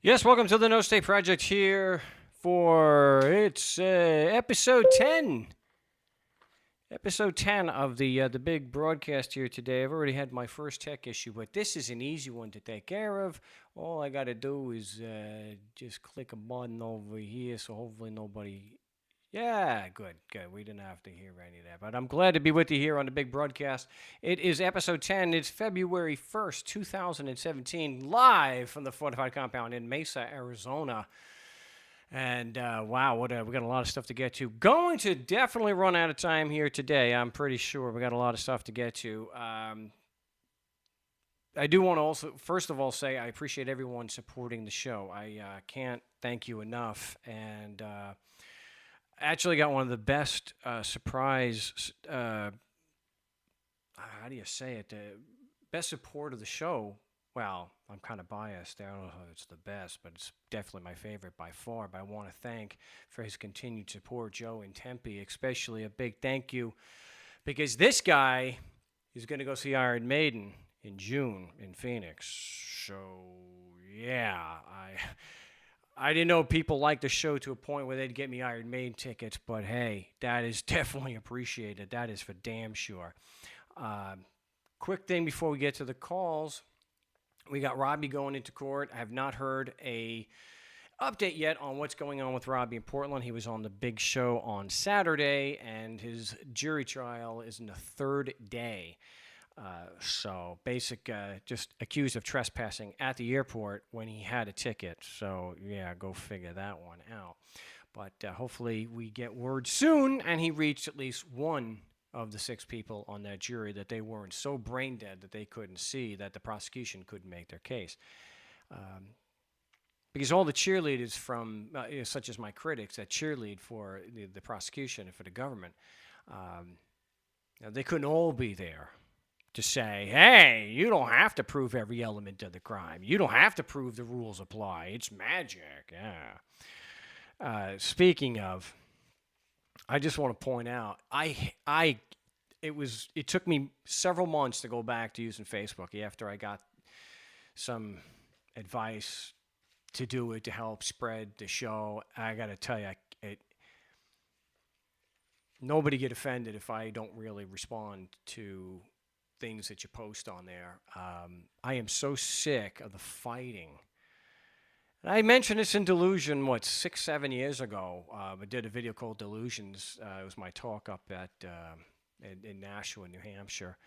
Yes, welcome to the No State Project here for episode 10. Episode 10 of the big broadcast here today. I've already had my first tech issue, but this is an easy one to take care of. All I got to do is just click a button over here, so hopefully nobody. Yeah, good, good. We didn't have to hear any of that, but I'm glad to be with you here on the big broadcast. It is episode 10. It's February 1st, 2017, live from the Fortified Compound in Mesa, Arizona. And wow, we got a lot of stuff to get to. Going to definitely run out of time here today. I'm pretty sure we got a lot of stuff to get to. I do want to also, first of all, say I appreciate everyone supporting the show. I can't thank you enough. And actually got one of the best surprise. How do you say it? Best support of the show. Well, I'm kind of biased. I don't know if it's the best, but it's definitely my favorite by far. But I want to thank for his continued support, Joe in Tempe, especially a big thank you, because this guy is going to go see Iron Maiden in June in Phoenix. So yeah, I didn't know people liked the show to a point where they'd get me Iron Maiden tickets, but hey, that is definitely appreciated. That is for damn sure. Quick thing before we get to the calls. We got Robbie going into court. I have not heard a update yet on what's going on with Robbie in Portland. He was on the big show on Saturday, and his jury trial is in the third day. So basic, just accused of trespassing at the airport when he had a ticket. So yeah, go figure that one out. But hopefully we get word soon, and he reached at least one of the 6 people on that jury that they weren't so brain dead that they couldn't see that the prosecution couldn't make their case. Because all the cheerleaders from, such as my critics, that cheerlead for the prosecution and for the government, they couldn't all be there to say, hey, you don't have to prove every element of the crime. You don't have to prove the rules apply. It's magic. Yeah. Speaking of, I just want to point out, it took me several months to go back to using Facebook after I got some advice to do it to help spread the show. I got to tell you, nobody get offended if I don't really respond to things that you post on there. I am so sick of the fighting. And I mentioned this in Delusion, 6, 7 years ago. I did a video called Delusions. It was my talk up at in Nashua, New Hampshire,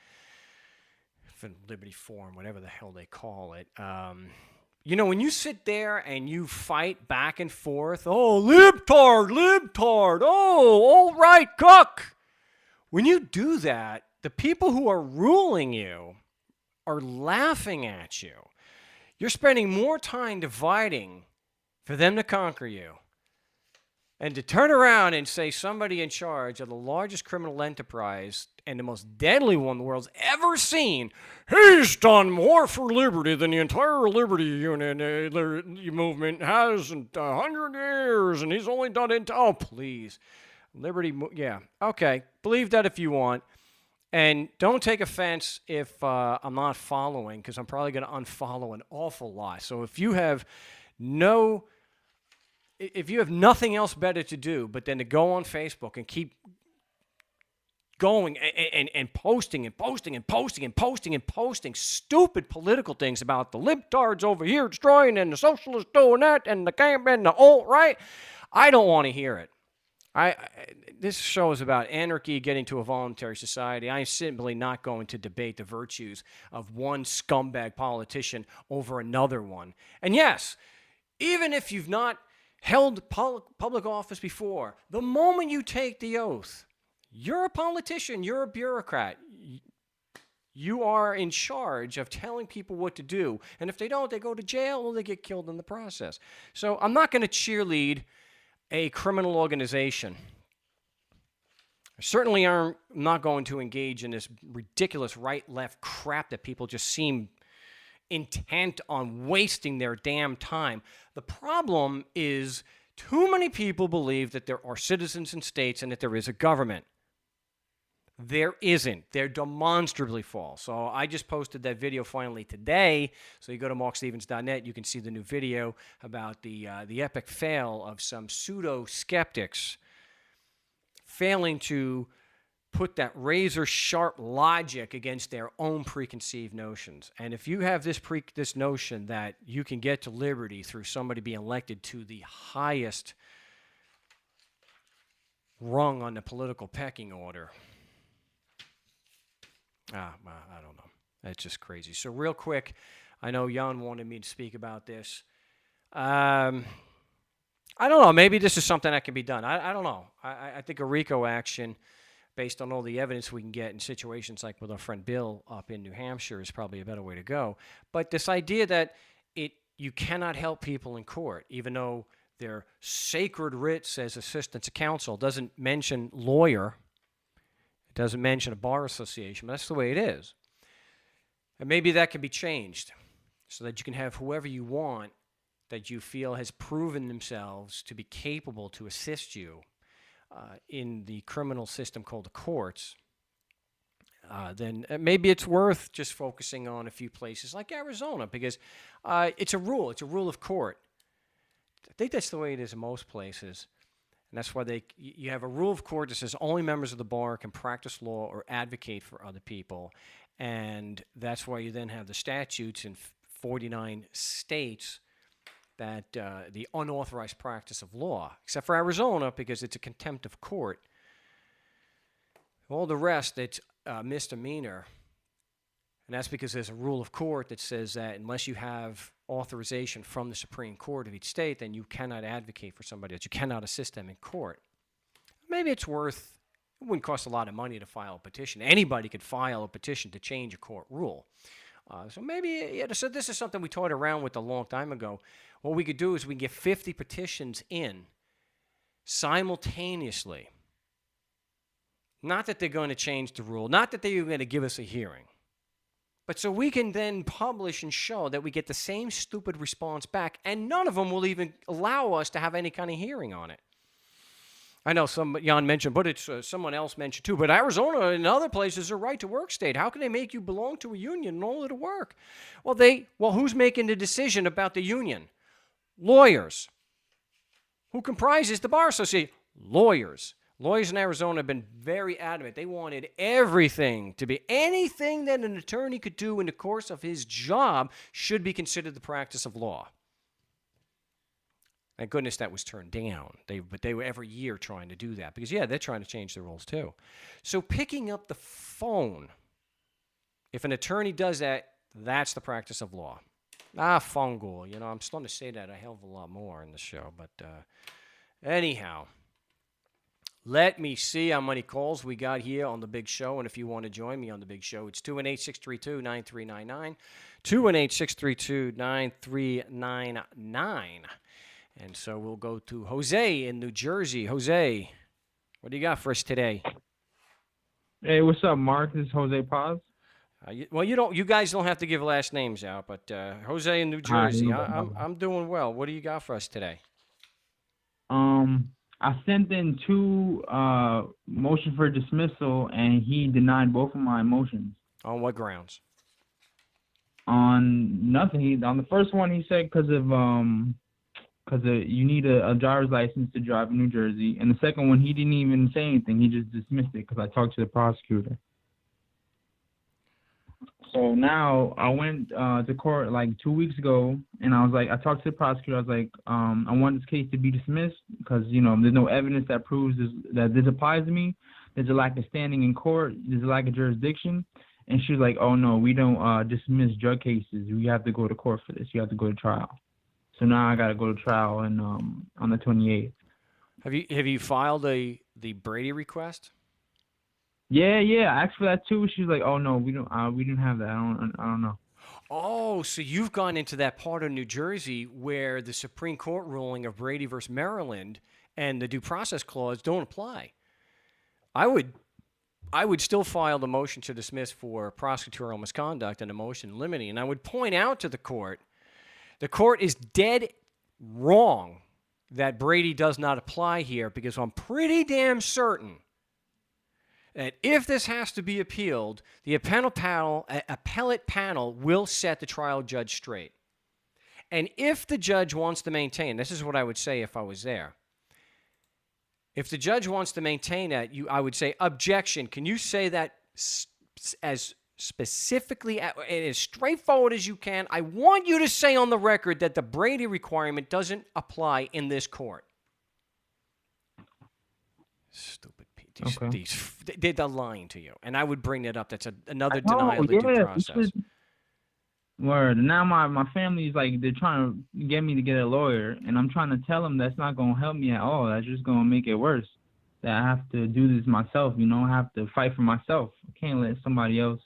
for Liberty Forum, whatever the hell they call it. When you sit there and you fight back and forth, oh, libtard, oh, all right, cook. When you do that, the people who are ruling you are laughing at you. You're spending more time dividing for them to conquer you. And to turn around and say somebody in charge of the largest criminal enterprise and the most deadly one the world's ever seen, he's done more for liberty than the entire liberty unit movement has in 100 years, and he's only done it. Oh, please. Liberty, yeah. Okay, believe that if you want. And don't take offense if I'm not following, because I'm probably going to unfollow an awful lot. So if you have nothing else better to do but then to go on Facebook and keep going and posting and posting and posting and posting and posting stupid political things about the libtards over here destroying and the socialists doing that and the camp and the alt-right, I don't want to hear it. This show is about anarchy getting to a voluntary society. I'm simply not going to debate the virtues of one scumbag politician over another one. And yes, even if you've not held public office before, the moment you take the oath, you're a politician, you're a bureaucrat. You are in charge of telling people what to do. And if they don't, they go to jail or they get killed in the process. So I'm not going to cheerlead a criminal organization. I certainly am not going to engage in this ridiculous right-left crap that people just seem intent on wasting their damn time. The problem is too many people believe that there are citizens and states and that there is a government. There isn't. They're demonstrably false. So I just posted that video finally today. So you go to markstevens.net, you can see the new video about the epic fail of some pseudo-skeptics failing to put that razor-sharp logic against their own preconceived notions. And if you have this notion that you can get to liberty through somebody being elected to the highest rung on the political pecking order, I don't know. That's just crazy. So real quick, I know Jan wanted me to speak about this. I don't know. Maybe this is something that can be done. I don't know. I think a RICO action, based on all the evidence we can get in situations like with our friend Bill up in New Hampshire, is probably a better way to go. But this idea that you cannot help people in court, even though their sacred writ says assistance of counsel, doesn't mention lawyer. It doesn't mention a bar association, but that's the way it is. And maybe that can be changed so that you can have whoever you want that you feel has proven themselves to be capable to assist you in the criminal system called the courts. Then maybe it's worth just focusing on a few places like Arizona, because it's a rule. It's a rule of court. I think that's the way it is in most places. And that's why you have a rule of court that says only members of the bar can practice law or advocate for other people. And that's why you then have the statutes in 49 states that the unauthorized practice of law, except for Arizona, because it's a contempt of court. All the rest, it's misdemeanor. And that's because there's a rule of court that says that unless you have authorization from the Supreme Court of each state, then you cannot advocate for somebody, that you cannot assist them in court. Maybe it wouldn't cost a lot of money to file a petition. Anybody could file a petition to change a court rule. So maybe, so this is something we toyed around with a long time ago. What we could do is we get 50 petitions in simultaneously. Not that they're going to change the rule, not that they're going to give us a hearing. But so we can then publish and show that we get the same stupid response back, and none of them will even allow us to have any kind of hearing on it. I know Jan mentioned, but it's someone else mentioned too. But Arizona and other places are right-to-work state. How can they make you belong to a union in order to work? Well, who's making the decision about the union? Lawyers. Who comprises the Bar Association? Lawyers. Lawyers in Arizona have been very adamant. They wanted everything to be anything that an attorney could do in the course of his job should be considered the practice of law. Thank goodness that was turned down. But they were every year trying to do that because, they're trying to change the rules too. So picking up the phone, if an attorney does that, that's the practice of law. Fungal. I'm starting to say that a hell of a lot more in the show. But anyhow. Let me see how many calls we got here on the big show. And if you want to join me on the big show, it's 218-632-9399. 218-632-9399. And so we'll go to Jose in New Jersey. Jose, what do you got for us today? Hey, what's up, Mark? This is Jose Paz. You guys don't have to give last names out, but Jose in New Jersey, I'm doing well. What do you got for us today? I sent in 2 motions for dismissal, and he denied both of my motions. On what grounds? On nothing. On the first one, he said because you need a driver's license to drive in New Jersey. And the second one, he didn't even say anything. He just dismissed it because I talked to the prosecutor. So now I went to court like 2 weeks ago, and I talked to the prosecutor. I was like, I want this case to be dismissed because, there's no evidence that proves that this applies to me. There's a lack of standing in court. There's a lack of jurisdiction. And she was like, oh, no, we don't dismiss drug cases. You have to go to court for this. You have to go to trial. So now I got to go to trial on the 28th. Have you filed the Brady request? Yeah, I asked for that too. She was like, "Oh no, we don't have that. I don't know." Oh, so you've gone into that part of New Jersey where the Supreme Court ruling of Brady versus Maryland and the due process clause don't apply. I would still file the motion to dismiss for prosecutorial misconduct and a motion limiting, and I would point out to the court is dead wrong that Brady does not apply here because I'm pretty damn certain that if this has to be appealed, the appellate panel will set the trial judge straight. And if the judge wants to maintain, this is what I would say if I was there. If the judge wants to maintain that, I would say, objection. Can you say that as specifically and as straightforward as you can? I want you to say on the record that the Brady requirement doesn't apply in this court. Stupid people. They're lying to you. And I would bring that up. That's another denial of the due process. Word. Now my family's like, they're trying to get me to get a lawyer, and I'm trying to tell them that's not going to help me at all. That's just going to make it worse. That I have to do this myself, I have to fight for myself. I can't let somebody else,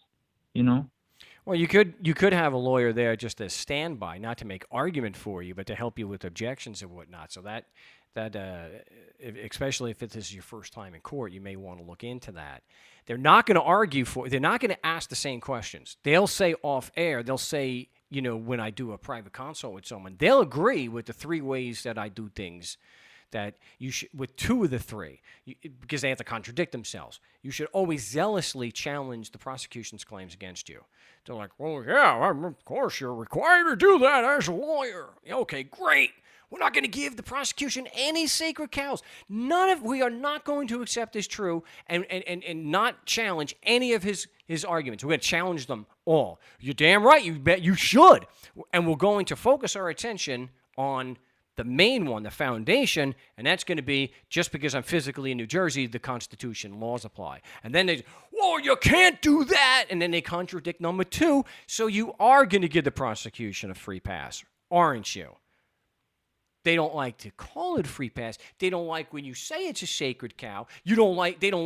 Well, you could have a lawyer there just as standby, not to make argument for you, but to help you with objections and whatnot. So that especially if this is your first time in court, you may want to look into that. They're not going to argue they're not going to ask the same questions. They'll say off air, they'll say, when I do a private consult with someone, they'll agree with the 3 ways that I do things, that you should, with 2 of the 3, because they have to contradict themselves. You should always zealously challenge the prosecution's claims against you. They're like, well, yeah, of course you're required to do that as a lawyer. Okay, great. We're not going to give the prosecution any sacred cows. We are not going to accept as true and not challenge any of his arguments. We're going to challenge them all. You're damn right. You bet you should. And we're going to focus our attention on the main one, the foundation, and that's going to be, just because I'm physically in New Jersey, the Constitution laws apply. And then you can't do that, and then they contradict number 2, so you are going to give the prosecution a free pass, aren't you? They don't like to call it a free pass. They don't like when you say it's a sacred cow. They don't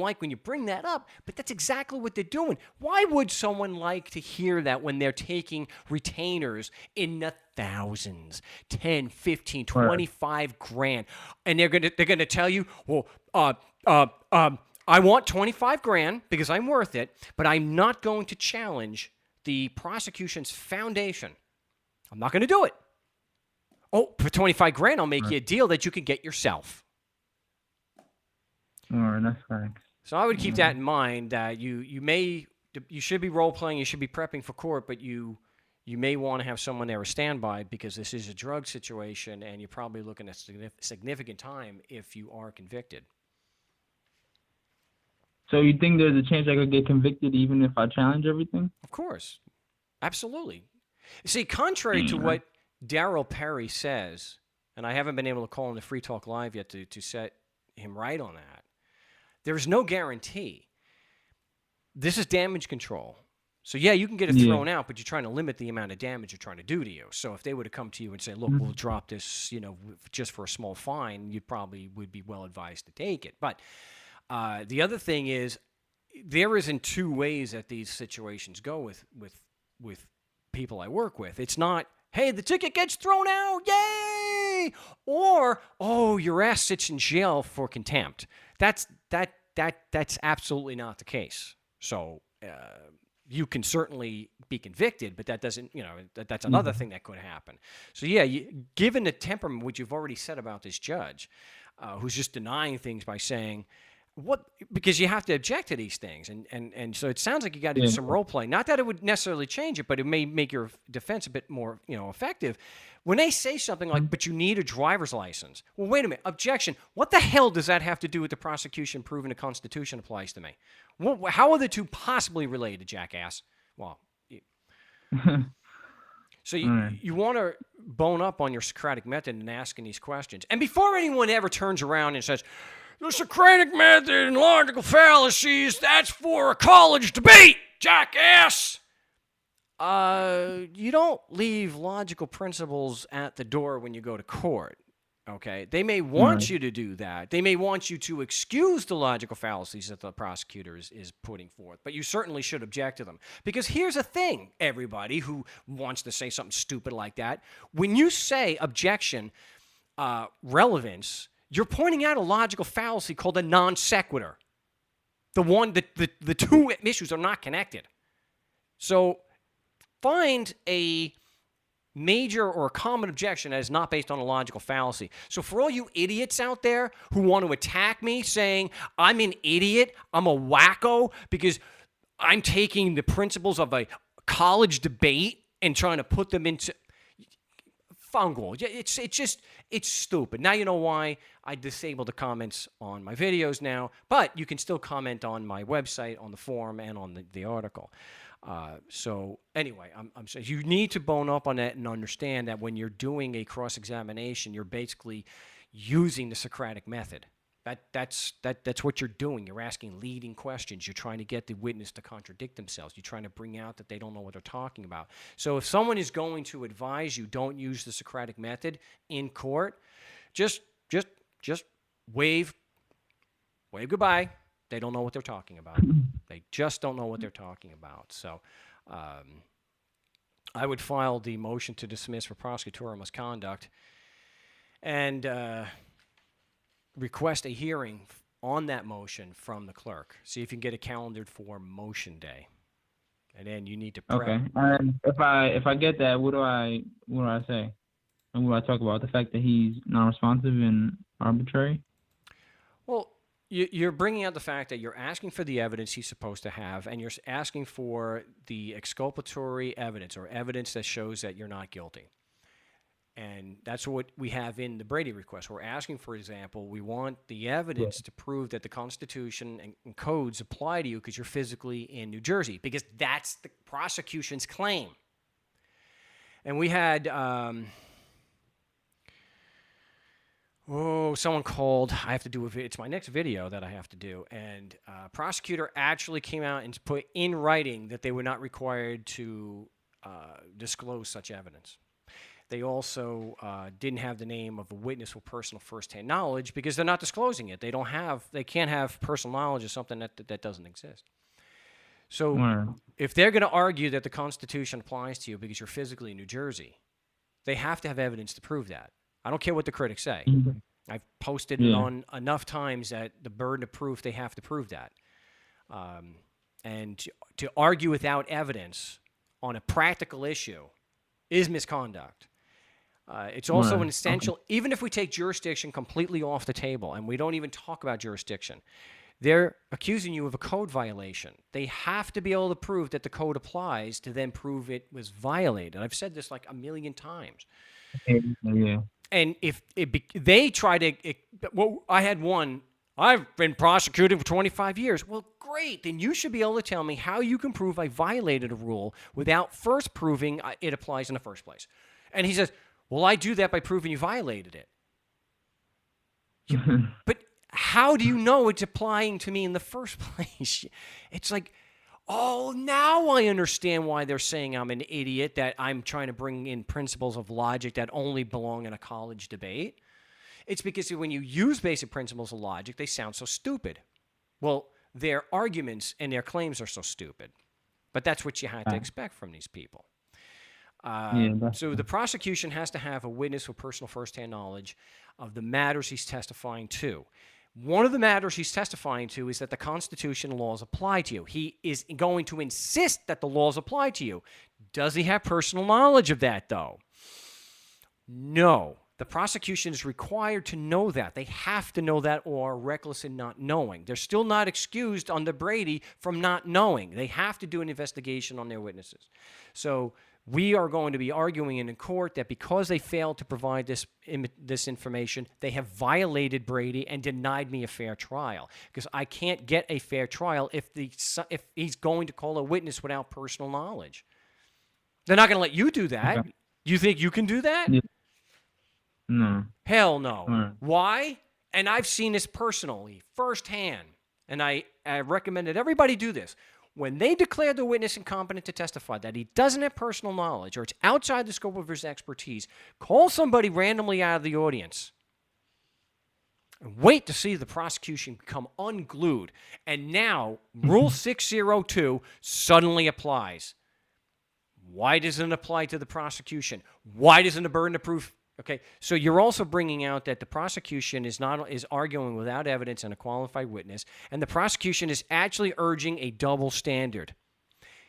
like when you bring that up, but that's exactly what they're doing. Why would someone like to hear that when they're taking retainers in the thousands, 10, 15, 25 grand, and they're going to tell you, well, I want 25 grand because I'm worth it, but I'm not going to challenge the prosecution's foundation. I'm not going to do it. Oh, for 25 grand, I'll make you a deal that you can get yourself. All right, that's facts. So I would keep that in mind, that you should be role-playing, you should be prepping for court, but you may want to have someone there as standby, because this is a drug situation, and you're probably looking at significant time if you are convicted. So you think there's a chance I could get convicted even if I challenge everything? Of course. Absolutely. See, contrary to what Darryl Perry says, and I haven't been able to call him to Free Talk Live yet to set him right on that, there's no guarantee. This is damage control. So, yeah, you can get it thrown out, but you're trying to limit the amount of damage you're trying to do to you. So if they were to come to you and say, look, we'll drop this, just for a small fine, you probably would be well advised to take it. But the other thing is, there isn't 2 ways that these situations go with people I work with. It's not, hey, the ticket gets thrown out, yay! Or, oh, your ass sits in jail for contempt. That's absolutely not the case. So you can certainly be convicted, but that doesn't, that's another thing that could happen. So yeah, given the temperament, which you've already said about this judge, who's just denying things by saying, because you have to object to these things, and so it sounds like you got to do some role playing. Not that it would necessarily change it, but it may make your defense a bit more, effective. When they say something like, "But you need a driver's license," well, wait a minute, objection. What the hell does that have to do with the prosecution proving the Constitution applies to me? How are the 2 possibly related, jackass? Well, so you want to bone up on your Socratic method in asking these questions, and before anyone ever turns around and says, the Socratic method and logical fallacies, that's for a college debate, jackass. You don't leave logical principles at the door when you go to court, okay? They may want you to do that. They may want you to excuse the logical fallacies that the prosecutor is putting forth, but you certainly should object to them. Because here's the thing, everybody who wants to say something stupid like that. When you say objection, relevance, you're pointing out a logical fallacy called a non sequitur. The 2 issues are not connected. So find a major or common objection that is not based on a logical fallacy. So for all you idiots out there who want to attack me saying I'm an idiot, I'm a wacko because I'm taking the principles of a college debate and trying to put them into fungal. It's stupid. Now you know why I disabled the comments on my videos now, but you can still comment on my website, on the forum, and on the article. So anyway, I'm saying you need to bone up on that and understand that when you're doing a cross-examination, you're basically using the Socratic method. That's what you're doing. You're asking leading questions. You're trying to get the witness to contradict themselves. You're trying to bring out that they don't know what they're talking about. So if someone is going to advise you don't use the Socratic method in court, just wave goodbye. They don't know what they're talking about. They just don't know what they're talking about. So I would file the motion to dismiss for prosecutorial misconduct and request a hearing on that motion from the clerk. See if you can get it calendared for motion day. And then you need to prep. Okay. And if I get that, what do I say? And what do I talk about? The fact that he's non-responsive and arbitrary? Well, you're bringing out the fact that you're asking for the evidence he's supposed to have, and you're asking for the exculpatory evidence or evidence that shows that you're not guilty. And that's what we have in the Brady request. We're asking, for example, we want the evidence to prove that the Constitution and codes apply to you because you're physically in New Jersey, because that's the prosecution's claim. And we had, someone called. I have to do it's my next video that I have to do. And prosecutor actually came out and put in writing that they were not required to disclose such evidence. They also didn't have the name of a witness with personal firsthand knowledge because they're not disclosing it. They can't have personal knowledge of something that doesn't exist. So if they're going to argue that the Constitution applies to you because you're physically in New Jersey, they have to have evidence to prove that. I don't care what the critics say. I've posted it on enough times that the burden of proof, they have to prove that. And to argue without evidence on a practical issue is misconduct. It's also an essential, even if we take jurisdiction completely off the table and we don't even talk about jurisdiction, they're accusing you of a code violation. They have to be able to prove that the code applies to then prove it was violated. I've said this like a million times. Yeah. And if they try to, I had one, I've been prosecuted for 25 years. Well, great. Then you should be able to tell me how you can prove I violated a rule without first proving it applies in the first place. And he says, well, I do that by proving you violated it. But how do you know it's applying to me in the first place? It's like, oh, now I understand why they're saying I'm an idiot, that I'm trying to bring in principles of logic that only belong in a college debate. It's because when you use basic principles of logic, they sound so stupid. Well, their arguments and their claims are so stupid. But that's what you had to expect from these people. So the prosecution has to have a witness with personal firsthand knowledge of the matters he's testifying to. One of the matters he's testifying to is that the Constitution laws apply to you. He is going to insist that the laws apply to you. Does he have personal knowledge of that, though? No. The prosecution is required to know that. They have to know that or are reckless in not knowing. They're still not excused under Brady from not knowing. They have to do an investigation on their witnesses. So we are going to be arguing in court that because they failed to provide this information, they have violated Brady and denied me a fair trial. Because I can't get a fair trial if he's going to call a witness without personal knowledge. They're not going to let you do that. Okay. You think you can do that? Yeah. No. Hell no. Why? And I've seen this personally, firsthand. And I recommend that everybody do this. When they declare the witness incompetent to testify, that he doesn't have personal knowledge or it's outside the scope of his expertise, call somebody randomly out of the audience and wait to see the prosecution become unglued. And now Rule 602 suddenly applies. Why doesn't it apply to the prosecution? Why doesn't the burden of proof? Okay, so you're also bringing out that the prosecution is arguing without evidence and a qualified witness, and the prosecution is actually urging a double standard.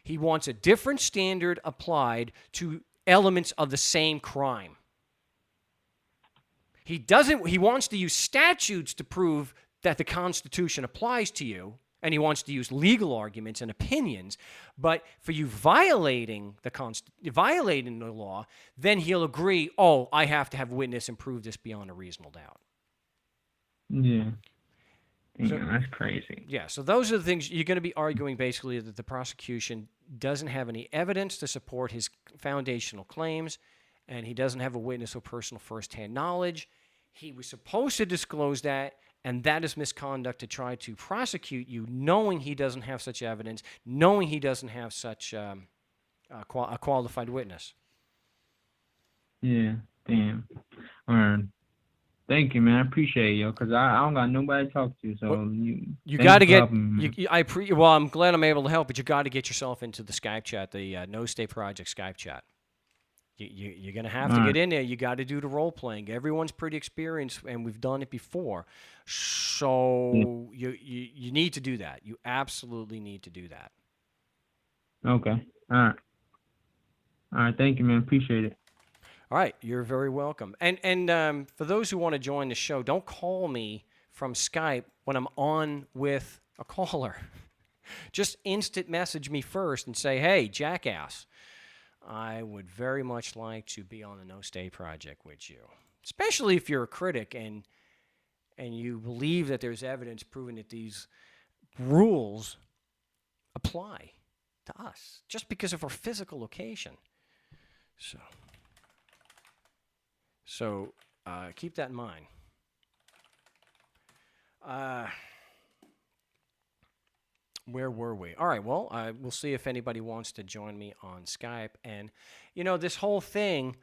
He wants a different standard applied to elements of the same crime. He wants to use statutes to prove that the Constitution applies to you, and he wants to use legal arguments and opinions. But for you violating the law, then he'll agree, oh, I have to have a witness and prove this beyond a reasonable doubt. Yeah. So, that's crazy. Yeah, so those are the things you're going to be arguing, basically, that the prosecution doesn't have any evidence to support his foundational claims, and he doesn't have a witness or personal firsthand knowledge. He was supposed to disclose that, and that is misconduct to try to prosecute you, knowing he doesn't have such evidence, knowing he doesn't have such a qualified witness. Yeah, damn. All right. Thank you, man. I appreciate you, because I don't got nobody to talk to. So you got to get. me, Well, I'm glad I'm able to help, but you got to get yourself into the Skype chat, the No State Project Skype chat. You're going to have to get in there. You got to do the role playing. Everyone's pretty experienced, and we've done it before. So you need to do that. You absolutely need to do that. Okay. All right. Thank you, man. Appreciate it. All right, you're very welcome. And for those who want to join the show, don't call me from Skype when I'm on with a caller. Just instant message me first and say, hey, jackass, I would very much like to be on the No State Project with you, especially if you're a critic and you believe that there's evidence proving that these rules apply to us just because of our physical location. So keep that in mind. Where were we? All right, well, we'll see if anybody wants to join me on Skype. And, this whole thing,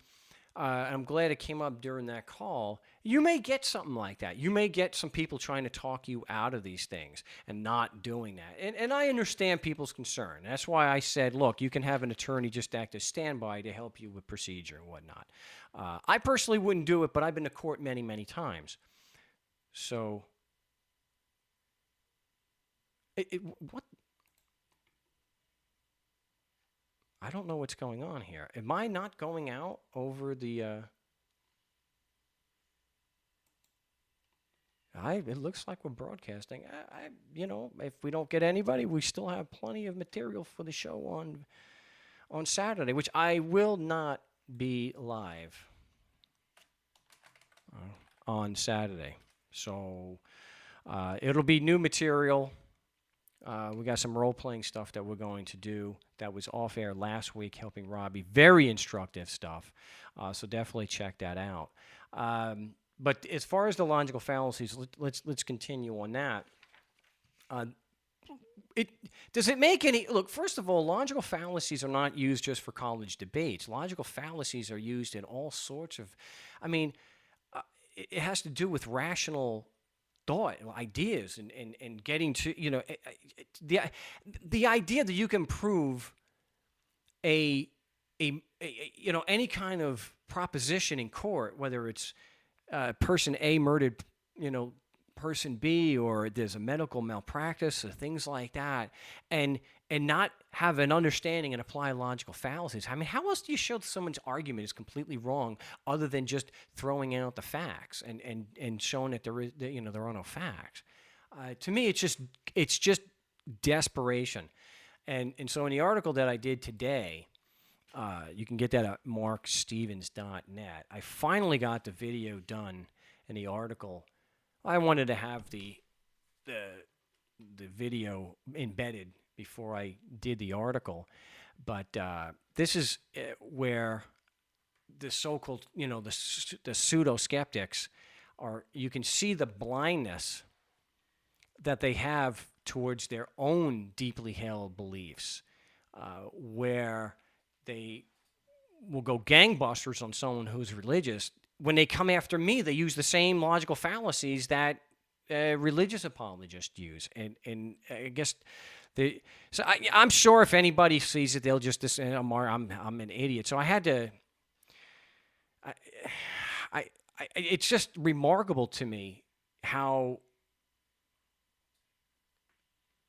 I'm glad it came up during that call. You may get something like that. You may get some people trying to talk you out of these things and not doing that. And I understand people's concern. That's why I said, look, you can have an attorney just act as standby to help you with procedure and whatnot. I personally wouldn't do it, but I've been to court many, many times. So, what? I don't know what's going on here. Am I not going out over the... It looks like we're broadcasting. If we don't get anybody, we still have plenty of material for the show on Saturday, which I will not be live on Saturday. So it'll be new material. We got some role-playing stuff that we're going to do that was off-air last week, helping Robbie. Very instructive stuff. So definitely check that out. But as far as the logical fallacies, let's continue on that. Does it make any... Look, first of all, logical fallacies are not used just for college debates. Logical fallacies are used in all sorts of... it has to do with rational thought, ideas, and getting to, the idea that you can prove any kind of proposition in court, whether it's person A murdered, person B, or there's a medical malpractice or things like that, and not have an understanding and apply logical fallacies. I mean, how else do you show that someone's argument is completely wrong other than just throwing out the facts and showing that there are no facts? To me, it's just desperation. And so in the article that I did today, you can get that at markstevens.net. I finally got the video done in the article. I wanted to have the video embedded before I did the article, but this is where the so-called, the pseudo-skeptics are. You can see the blindness that they have towards their own deeply held beliefs, where they will go gangbusters on someone who's religious. When they come after me, they use the same logical fallacies that religious apologists use, and I guess I'm sure if anybody sees it, they'll just say, I'm an idiot. So I had to. It's just remarkable to me how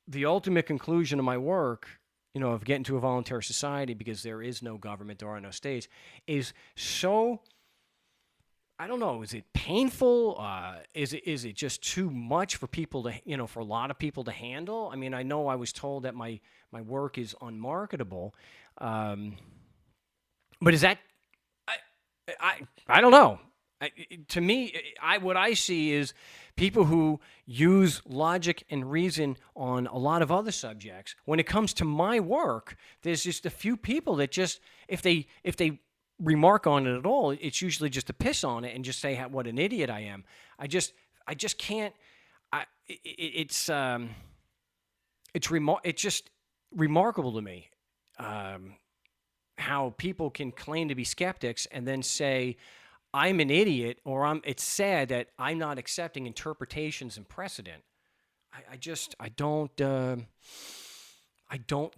the ultimate conclusion of my work of getting to a voluntary society because there is no government, there are no states, is so, I don't know, is it painful? Is it just too much for people to, for a lot of people to handle? I mean, I know I was told that my work is unmarketable, um, but is that, I, I don't know. To me, what I see is people who use logic and reason on a lot of other subjects. When it comes to my work, there's just a few people that just, if they remark on it at all, it's usually just to piss on it and just say what an idiot I am. I just can't. It's just remarkable to me. How people can claim to be skeptics and then say, I'm an idiot, or it's sad that I'm not accepting interpretations and precedent. I don't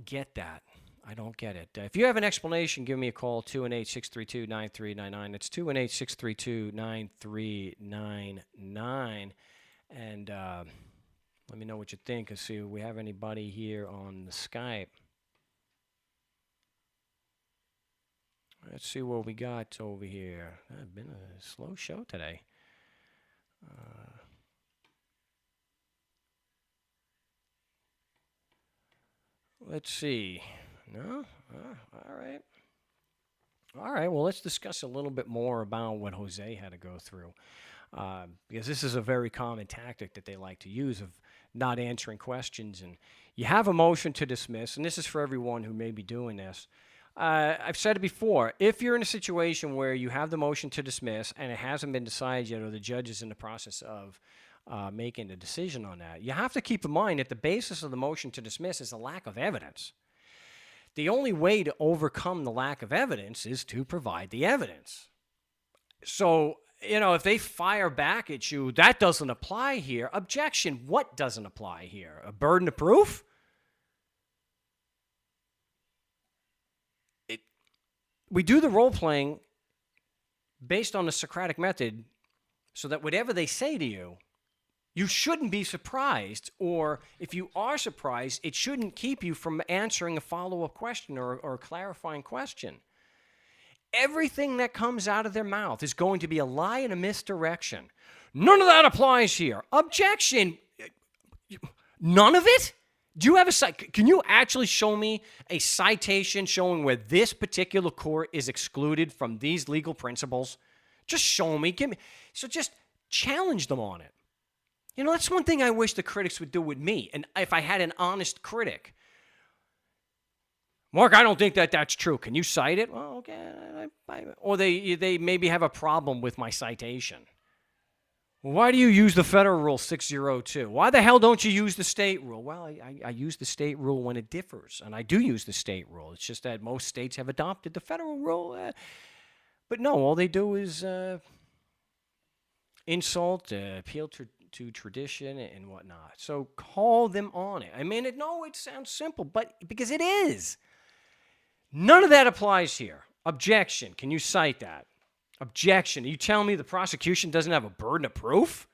get that. I don't get it. If you have an explanation, give me a call, 218-632-9399. It's 218-632-9399. And let me know what you think and see if we have anybody here on the Skype. Let's see what we got over here. It's been a slow show today. Let's see. No? All right. All right. Well, let's discuss a little bit more about what Jose had to go through. Because this is a very common tactic that they like to use of not answering questions. And you have a motion to dismiss, and this is for everyone who may be doing this. I've said it before. If you're in a situation where you have the motion to dismiss and it hasn't been decided yet, or the judge is in the process of making a decision on that, you have to keep in mind that the basis of the motion to dismiss is a lack of evidence. The only way to overcome the lack of evidence is to provide the evidence. So, if they fire back at you, that doesn't apply here. Objection, what doesn't apply here? A burden of proof? We do the role-playing based on the Socratic method so that whatever they say to you, you shouldn't be surprised, or if you are surprised, it shouldn't keep you from answering a follow-up question or a clarifying question. Everything that comes out of their mouth is going to be a lie and a misdirection. None of that applies here. Objection. None of it? Do you have can you actually show me a citation showing where this particular court is excluded from these legal principles? Just show me. Give me. So just challenge them on it. That's one thing I wish the critics would do with me. And if I had an honest critic, Mark, I don't think that's true. Can you cite it? Well, okay. Or they maybe have a problem with my citation. Why do you use the federal rule 602? Why the hell don't you use the state rule? Well, I use the state rule when it differs, and I do use the state rule. It's just that most states have adopted the federal rule. But no, all they do is insult, appeal to tradition and whatnot. So call them on it. I mean, it sounds simple, but because it is. None of that applies here. Objection. Can you cite that? Objection. Are you telling me the prosecution doesn't have a burden of proof?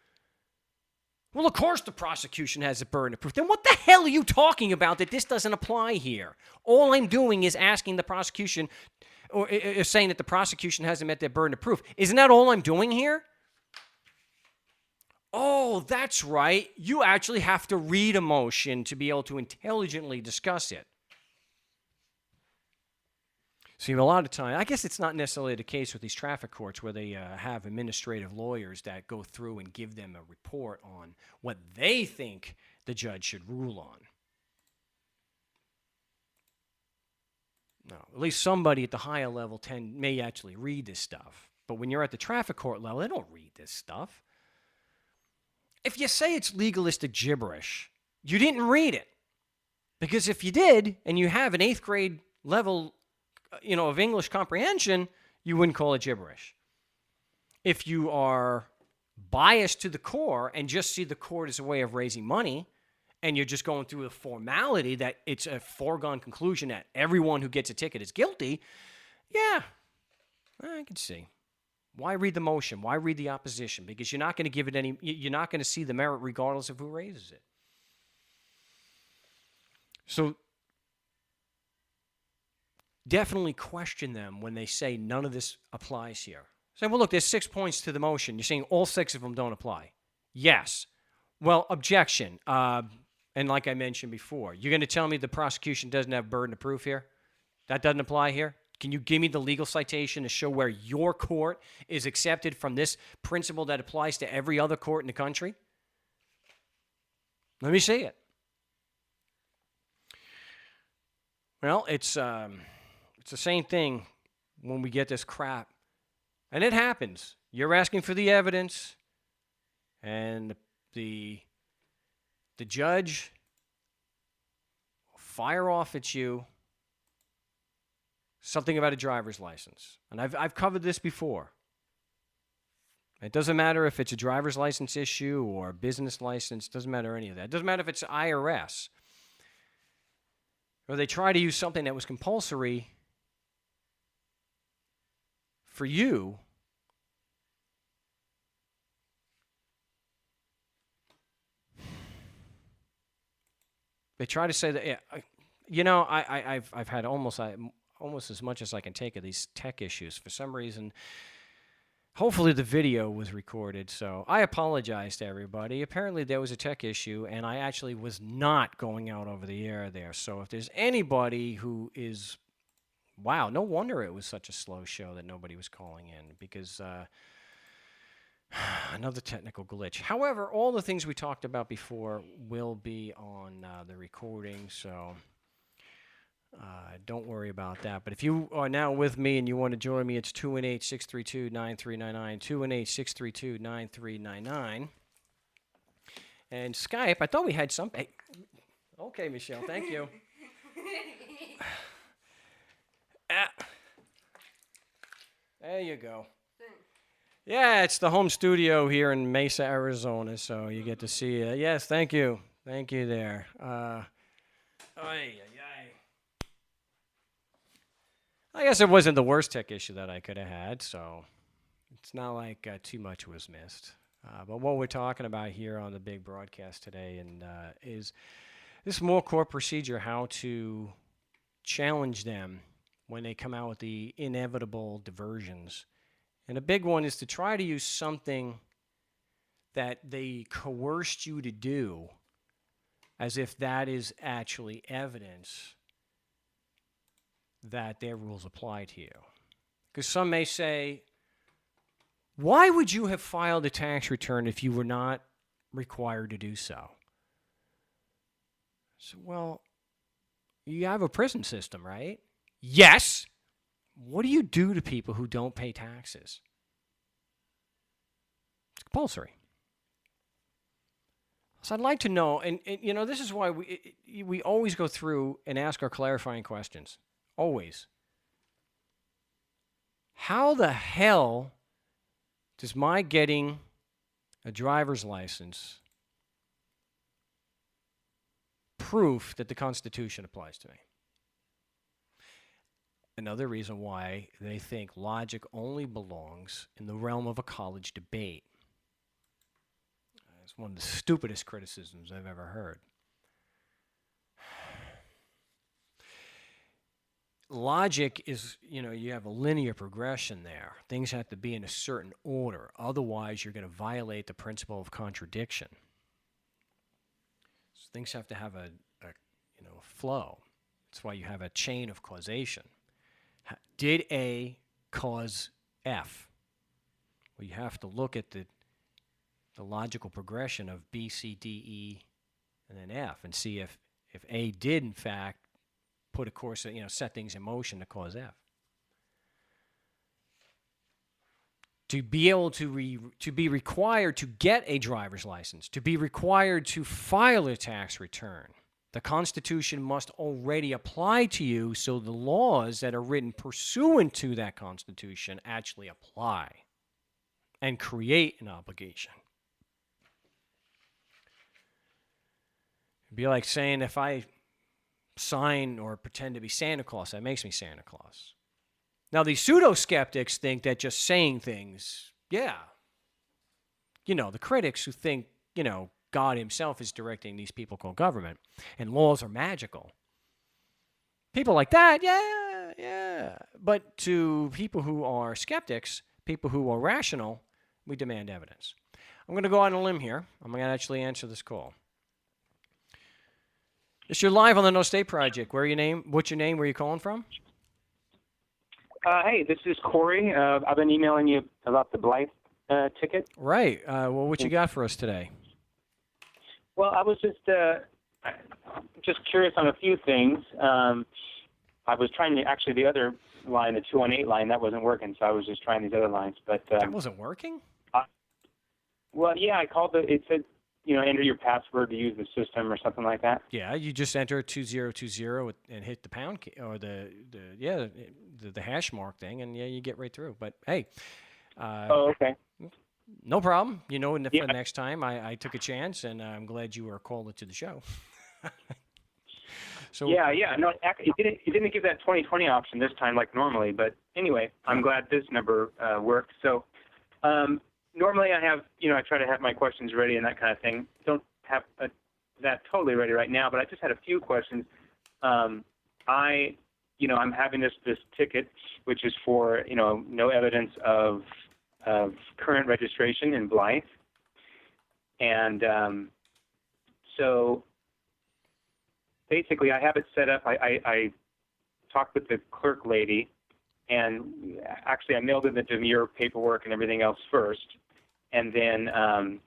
Well, of course the prosecution has a burden of proof. Then what the hell are you talking about that this doesn't apply here? All I'm doing is asking the prosecution, or is saying that the prosecution hasn't met their burden of proof. Isn't that all I'm doing here? Oh, that's right. You actually have to read a motion to be able to intelligently discuss it. See, a lot of time, I guess it's not necessarily the case with these traffic courts where they have administrative lawyers that go through and give them a report on what they think the judge should rule on. No, at least somebody at the higher level may actually read this stuff. But when you're at the traffic court level, they don't read this stuff. If you say it's legalistic gibberish, you didn't read it. Because if you did, and you have an 8th grade level of English comprehension, you wouldn't call it gibberish. If you are biased to the core and just see the court as a way of raising money, and you're just going through the formality that it's a foregone conclusion that everyone who gets a ticket is guilty, yeah, I can see. Why read the motion? Why read the opposition? Because you're not going to give it you're not going to see the merit regardless of who raises it. So definitely question them when they say none of this applies here. Say, well, look, there's 6 points to the motion. You're saying all 6 of them don't apply. Yes. Well, objection. And like I mentioned before, you're going to tell me the prosecution doesn't have burden of proof here? That doesn't apply here? Can you give me the legal citation to show where your court is accepted from this principle that applies to every other court in the country? Let me see it. Well, it's the same thing when we get this crap. And it happens. You're asking for the evidence, and the judge will fire off at you something about a driver's license. And I've covered this before. It doesn't matter if it's a driver's license issue or a business license. It doesn't matter any of that. It doesn't matter if it's IRS. Or they try to use something that was compulsory for you. They try to say that, yeah, I've had almost as much as I can take of these tech issues. For some reason, hopefully the video was recorded, so I apologize to everybody. Apparently there was a tech issue, and I actually was not going out over the air there. So if there's anybody who is, wow, no wonder it was such a slow show that nobody was calling in, because another technical glitch. However, all the things we talked about before will be on the recording, so don't worry about that. But if you are now with me and you want to join me, it's 218-632-9399, 218-632-9399. And Skype, I thought we had some. Hey, okay, Michelle, thank you. There you go. Yeah, it's the home studio here in Mesa, Arizona, so you get to see it. Yes, thank you. Thank you there. I guess it wasn't the worst tech issue that I could have had, so it's not like too much was missed. But what we're talking about here on the big broadcast today is this more court procedure, how to challenge them when they come out with the inevitable diversions. And a big one is to try to use something that they coerced you to do as if that is actually evidence that their rules apply to you. Because some may say, why would you have filed a tax return if you were not required to do so? So, well, you have a prison system, right? Yes. What do you do to people who don't pay taxes? It's compulsory. So I'd like to know, and this is why we always go through and ask our clarifying questions. Always. How the hell does my getting a driver's license proof that the Constitution applies to me? Another reason why they think logic only belongs in the realm of a college debate. It's one of the stupidest criticisms I've ever heard. Logic is, you have a linear progression there. Things have to be in a certain order. Otherwise, you're going to violate the principle of contradiction. So things have to have a flow. That's why you have a chain of causation. Did A cause F? Well, you have to look at the logical progression of B, C, D, E, and then F, and see if A did, in fact, put a course, set things in motion to cause F. To be able to be required to get a driver's license, to be required to file a tax return, the Constitution must already apply to you, so the laws that are written pursuant to that Constitution actually apply and create an obligation. It'd be like saying if I sign or pretend to be Santa Claus, that makes me Santa Claus. Now, the pseudo-skeptics think that just saying things, the critics who think, God himself is directing these people called government, and laws are magical. People like that, yeah. But to people who are skeptics, people who are rational, we demand evidence. I'm going to go on a limb here. I'm going to actually answer this call. This you're live on the No State Project. What's your name? Where are you calling from? Hey, this is Corey. I've been emailing you about the Blythe ticket. Right. Well, what you got for us today? Well, I was just curious on a few things. I was trying the other line, the 218 line, that wasn't working, so I was just trying these other lines. But That wasn't working? I called it said, enter your password to use the system or something like that. Yeah, you just enter 2020 and hit the pound key or the hash mark thing, and yeah, you get right through. But hey, Okay. no problem. For next time, I took a chance, and I'm glad you were called into the show. So Yeah. No, it didn't give that 2020 option this time like normally. But anyway, I'm glad this number worked. So normally I have, I try to have my questions ready and that kind of thing. Don't have that totally ready right now, but I just had a few questions. I'm having this ticket, which is for, no evidence of current registration in Blythe. And so basically I have it set up. I talked with the clerk lady, and actually I mailed in the demurrer paperwork and everything else first. And then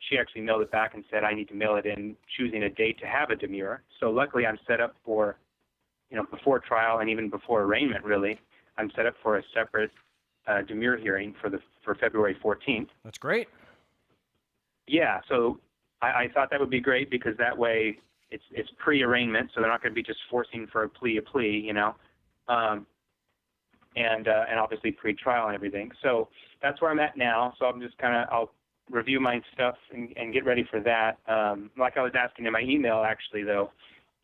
she actually mailed it back and said I need to mail it in choosing a date to have a demurrer. So luckily I'm set up for, before trial and even before arraignment, really. I'm set up for a separate demurrer hearing for February 14th. that's great. Yeah, so I thought that would be great because that way it's pre-arraignment, so they're not going to be just forcing for a plea, and obviously pre-trial and everything. So that's where I'm at now. So I'm just I'll review my stuff and get ready for that. Like I was asking in my email, actually, though,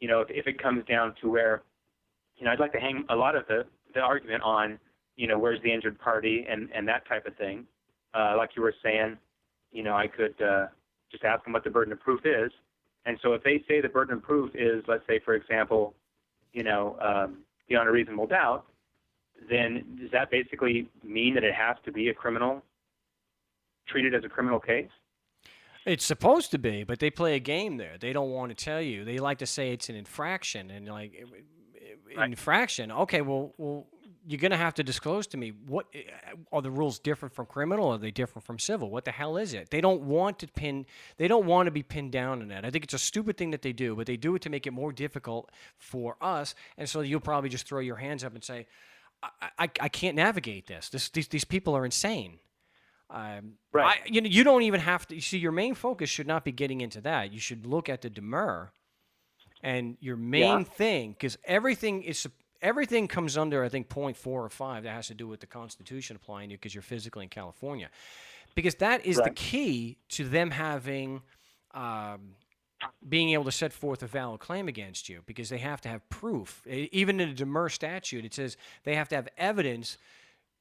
if it comes down to where, I'd like to hang a lot of the argument on, where's the injured party and that type of thing. Like you were saying, I could just ask them what the burden of proof is. And so if they say the burden of proof is, let's say, for example, beyond a reasonable doubt, then does that basically mean that it has to be treated as a criminal case? It's supposed to be, but they play a game there. They don't want to tell you. They like to say it's an infraction, and Right. infraction. Okay, well, you're gonna have to disclose to me what are the rules different from criminal? Or are they different from civil? What the hell is it? They don't want to be pinned down on that. I think it's a stupid thing that they do, but they do it to make it more difficult for us. And so you'll probably just throw your hands up and say, I can't navigate this. These people are insane. Right. You don't even have to. You see, your main focus should not be getting into that. You should look at the demurrer, and your main thing, because everything comes under, I think, point 4 or 5 that has to do with the Constitution applying to you because you're physically in California, because that is the key to them having. Being able to set forth a valid claim against you, because they have to have proof. Even in a demurrer statute, it says they have to have evidence,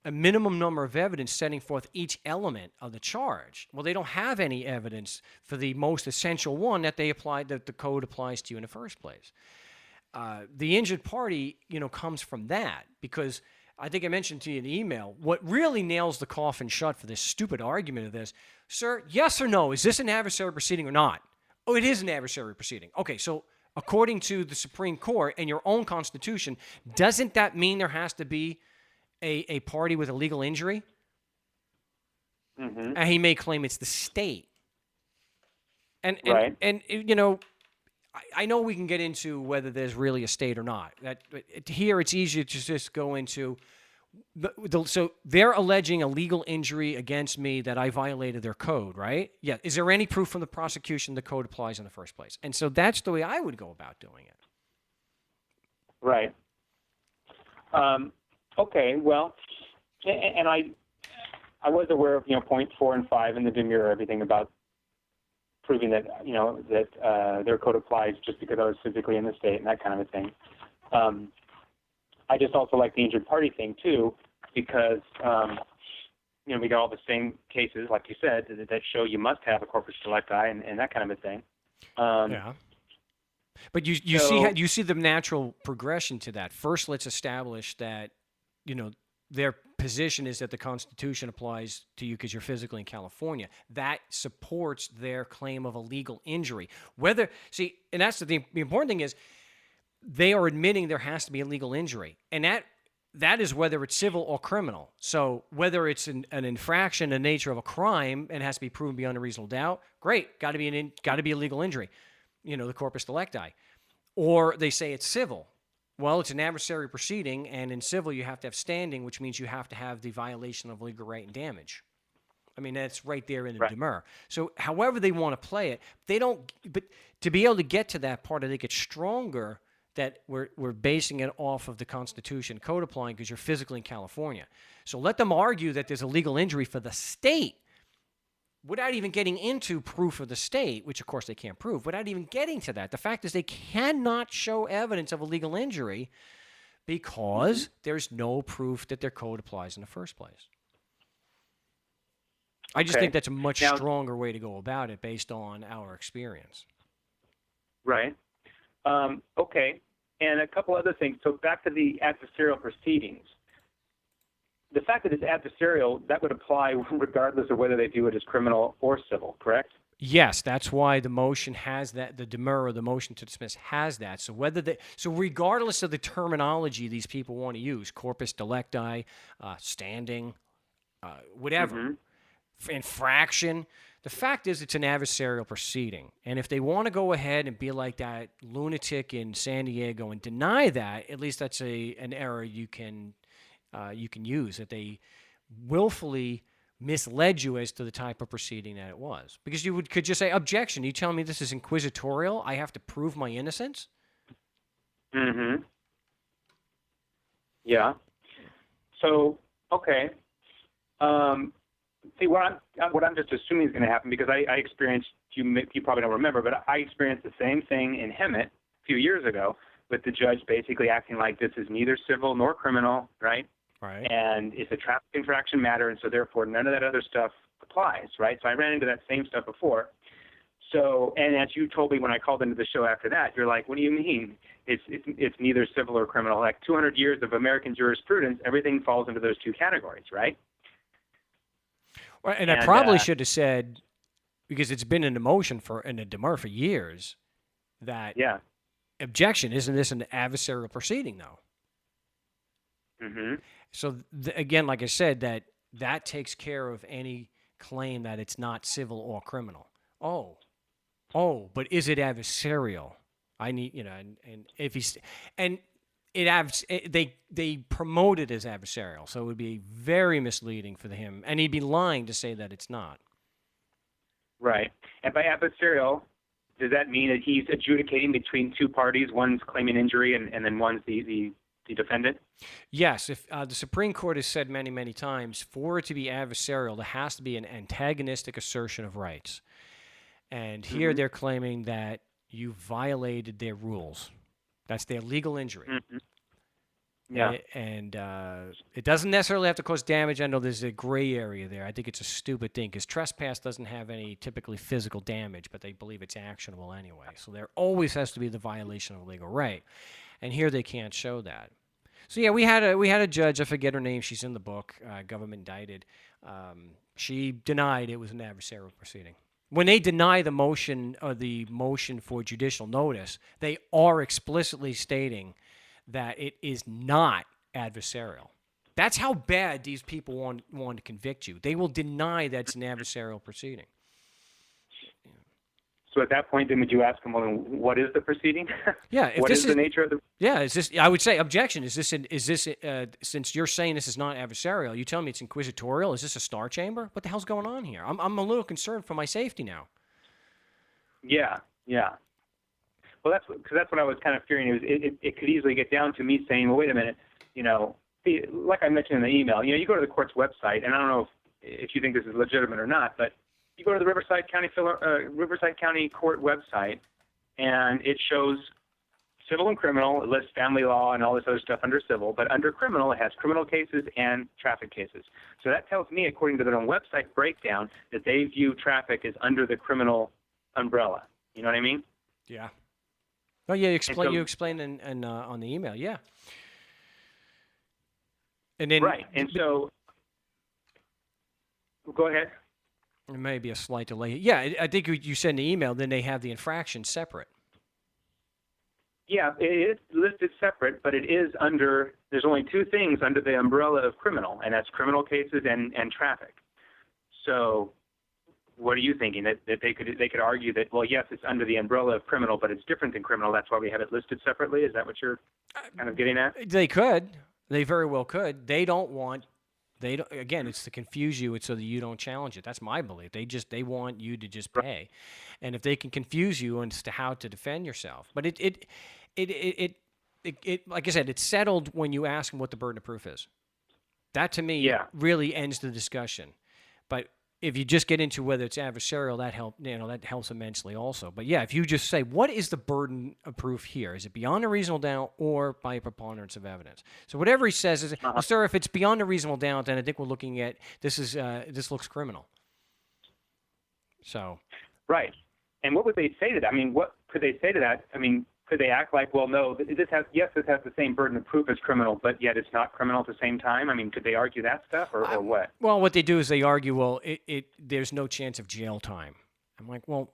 a minimum number of evidence setting forth each element of the charge. Well, they don't have any evidence for the most essential one that the code applies to you in the first place. The injured party, comes from that, because I think I mentioned to you in the email, what really nails the coffin shut for this stupid argument of this, sir, yes or no, is this an adversary proceeding or not? Oh, it is an adversary proceeding. Okay, so according to the Supreme Court and your own Constitution, doesn't that mean there has to be a party with a legal injury? Mm-hmm. And he may claim it's the state. And Right. I know we can get into whether there's really a state or not. Here it's easier to just go into. So they're alleging a legal injury against me that I violated their code, right? Yeah. Is there any proof from the prosecution the code applies in the first place? And so that's the way I would go about doing it. Right. Okay. Well, and I was aware of point 4 and 5 in the demurrer, everything about proving that that their code applies just because I was physically in the state and that kind of a thing. I just also like the injured party thing too, because we got all the same cases, like you said, that show you must have a corpus delicti and that kind of a thing. Yeah. But you see the natural progression to that. First, let's establish that their position is that the Constitution applies to you because you're physically in California. That supports their claim of a legal injury. And that's the important thing is they are admitting there has to be a legal injury, and that is whether it's civil or criminal. So whether it's an infraction in the nature of a crime and has to be proven beyond a reasonable doubt, great, got to be a legal injury, the corpus delicti. Or they say it's civil. Well, it's an adversary proceeding, and in civil you have to have standing, which means you have to have the violation of legal right and damage. I mean, that's right there in the demur. So however they want to play it, they don't. But to be able to get to that part, I think it's stronger that we're basing it off of the Constitution code applying because you're physically in California. So let them argue that there's a legal injury for the state without even getting into proof of the state, which of course they can't prove, without even getting to that. The fact is they cannot show evidence of a legal injury because there's no proof that their code applies in the first place. I just think that's a much stronger way to go about it based on our experience. Right. Okay. And a couple other things. So back to the adversarial proceedings. The fact that it's adversarial, that would apply regardless of whether they do it as criminal or civil, correct? Yes, that's why the motion has that. The demur, or the motion to dismiss, has that. So regardless of the terminology these people want to use, corpus delicti, standing, whatever, infraction. The fact is, it's an adversarial proceeding, and if they want to go ahead and be like that lunatic in San Diego and deny that, at least that's an error you can use, that they willfully misled you as to the type of proceeding that it was. Because you could just say, objection, you telling me this is inquisitorial? I have to prove my innocence? Mm-hmm. Yeah. So, okay. See, what I'm just assuming is going to happen, because I experienced, you probably don't remember, but I experienced the same thing in Hemet a few years ago with the judge basically acting like this is neither civil nor criminal, right? Right. And it's a traffic infraction matter, and so therefore none of that other stuff applies, right? So I ran into that same stuff before. So, and as you told me when I called into the show after that, you're like, what do you mean? It's neither civil or criminal. Like 200 years of American jurisprudence, everything falls into those two categories, right? Well, and I probably should have said, because it's been in a motion in a demur for years, that objection, isn't this an adversarial proceeding, though? Mm-hmm. So again, like I said, that takes care of any claim that it's not civil or criminal. Oh, but is it adversarial? I need, and if he's, and they promote it as adversarial, so it would be very misleading for him, and he'd be lying to say that it's not. Right. And by adversarial, does that mean that he's adjudicating between two parties, one's claiming injury and then one's the defendant? Yes. If the Supreme Court has said many, many times, for it to be adversarial, there has to be an antagonistic assertion of rights. And here they're claiming that you violated their rules. That's their legal injury. Mm-hmm. Yeah. And it doesn't necessarily have to cause damage. I know there's a gray area there. I think it's a stupid thing because trespass doesn't have any typically physical damage, but they believe it's actionable anyway. So there always has to be the violation of a legal right. And here they can't show that. So yeah, we had a judge, I forget her name, she's in the book, government indicted. She denied it was an adversarial proceeding. When they deny the motion or the motion for judicial notice, they are explicitly stating that it is not adversarial. That's how bad these people want to convict you. They will deny that it's an adversarial proceeding. So at that point, then would you ask them, well, what is the proceeding? Yeah. What is the nature of the? Yeah. Is this? I would say objection. Is this? Since you're saying this is not adversarial, you telling me it's inquisitorial? Is this a star chamber? What the hell's going on here? I'm a little concerned for my safety now. Yeah. Well, that's what I was kind of fearing. It could easily get down to me saying, well, wait a minute, like I mentioned in the email, you go to the court's website, and I don't know if you think this is legitimate or not, but you go to the Riverside County Court website, and it shows civil and criminal. It lists family law and all this other stuff under civil, but under criminal, it has criminal cases and traffic cases. So that tells me, according to their own website breakdown, that they view traffic as under the criminal umbrella. You know what I mean? Yeah. Oh yeah, you explained on the email. Yeah. And then Right. And so, go ahead. there may be a slight delay. Yeah, I think you send the email, then they have the infraction separate. Yeah, it is listed separate, but it is under, there's only two things under the umbrella of criminal, and that's criminal cases and traffic. So what are you thinking? That they could argue that, well, yes, it's under the umbrella of criminal, but it's different than criminal. That's why we have it listed separately. Is that what you're kind of getting at? They could. They very well could. They don't want. They don't, again, it's to confuse you. It's so that you don't challenge it. That's my belief. They want you to just pay, and if they can confuse you as to how to defend yourself, but it like I said, it's settled when you ask them what the burden of proof is. That to me really ends the discussion. But if you just get into whether it's adversarial, that helps immensely also. But yeah, if you just say, what is the burden of proof here? Is it beyond a reasonable doubt or by a preponderance of evidence? So whatever he says is, well, sir, if it's beyond a reasonable doubt, then I think we're looking at this looks criminal. So. Right. And what would they say to that? I mean, what could they say to that? I mean, could they act like, well, no, this has the same burden of proof as criminal, but yet it's not criminal at the same time? I mean, could they argue that stuff or what? Well, what they do is they argue, well, there's no chance of jail time. I'm like, well,